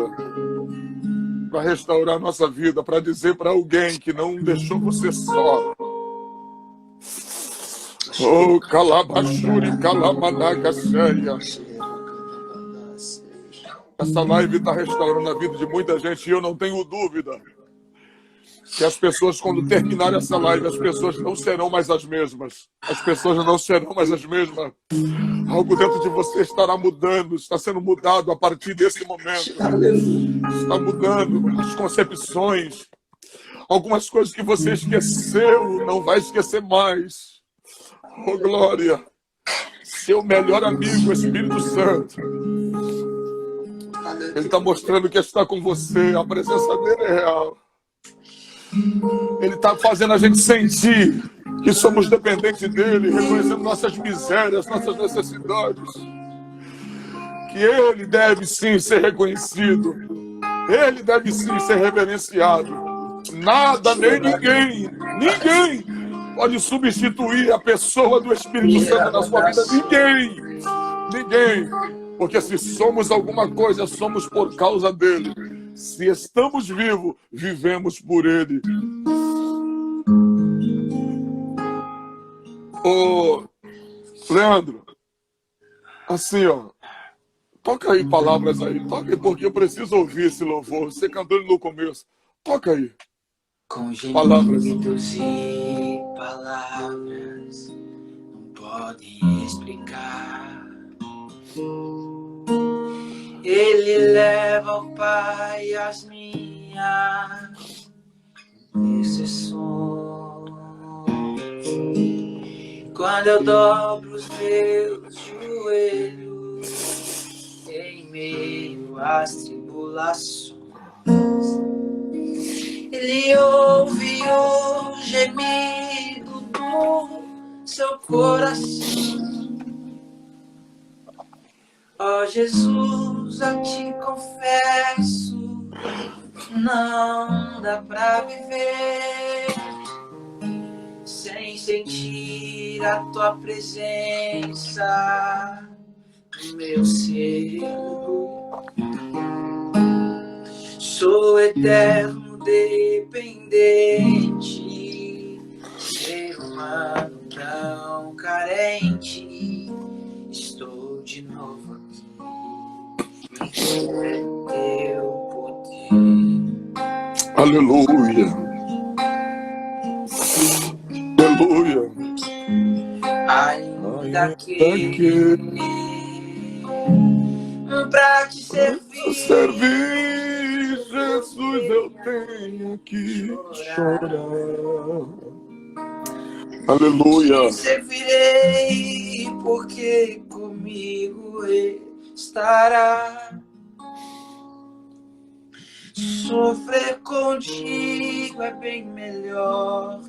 para restaurar a nossa vida, para dizer para alguém que não deixou você só. Oh, calabachuri, calamanaga cheia. Essa live está restaurando a vida de muita gente e eu não tenho dúvida que as pessoas, quando terminarem essa live, as pessoas não serão mais as mesmas. As pessoas não serão mais as mesmas. Algo dentro de você estará mudando, está sendo mudado a partir desse momento. Está mudando as concepções. Algumas coisas que você esqueceu, não vai esquecer mais. Oh, glória! Seu melhor amigo, o Espírito Santo. Ele está mostrando que está com você. A presença dele é real. Ele está fazendo a gente sentir que somos dependentes dele, reconhecendo nossas misérias, nossas necessidades. Que ele deve sim ser reconhecido. Ele deve sim ser reverenciado. Nada, nem ninguém pode substituir a pessoa do Espírito Santo na sua vida. Ninguém. Porque se somos alguma coisa, somos por causa dele. Se estamos vivos, vivemos por ele. Ô, Leandro, assim, ó, toca aí palavras aí. Toca aí, porque eu preciso ouvir esse louvor. Você cantou no começo. Toca aí. Com Palavras. gemidos e palavras não podem explicar. Ele leva ao Pai as minhas intercessões. Quando eu dobro os meus joelhos em meio às tribulações, Ele ouve o gemido do no seu coração. Ó Jesus, eu te confesso, não dá pra viver sem sentir a tua presença no meu ser. Sou eterno dependente, ser humano tão carente. Estou de novo aqui e quero teu poder. Aleluia. Aleluia. Ainda que pra te servir, Jesus, eu tenho que chorar. Aleluia. Te servirei, porque comigo estará. Sofrer contigo é bem melhor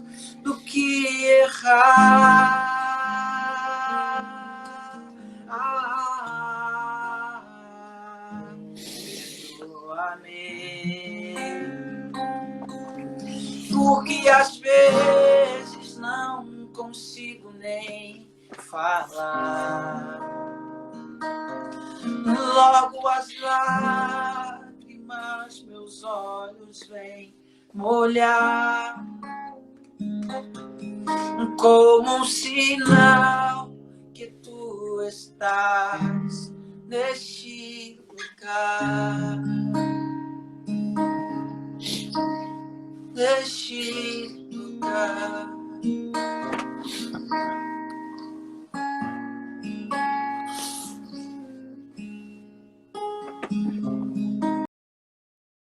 do que errar. Perdoa-me, porque às vezes não consigo nem falar. Logo as lágrimas meus olhos vêm molhar, como um sinal que tu estás neste lugar, neste lugar.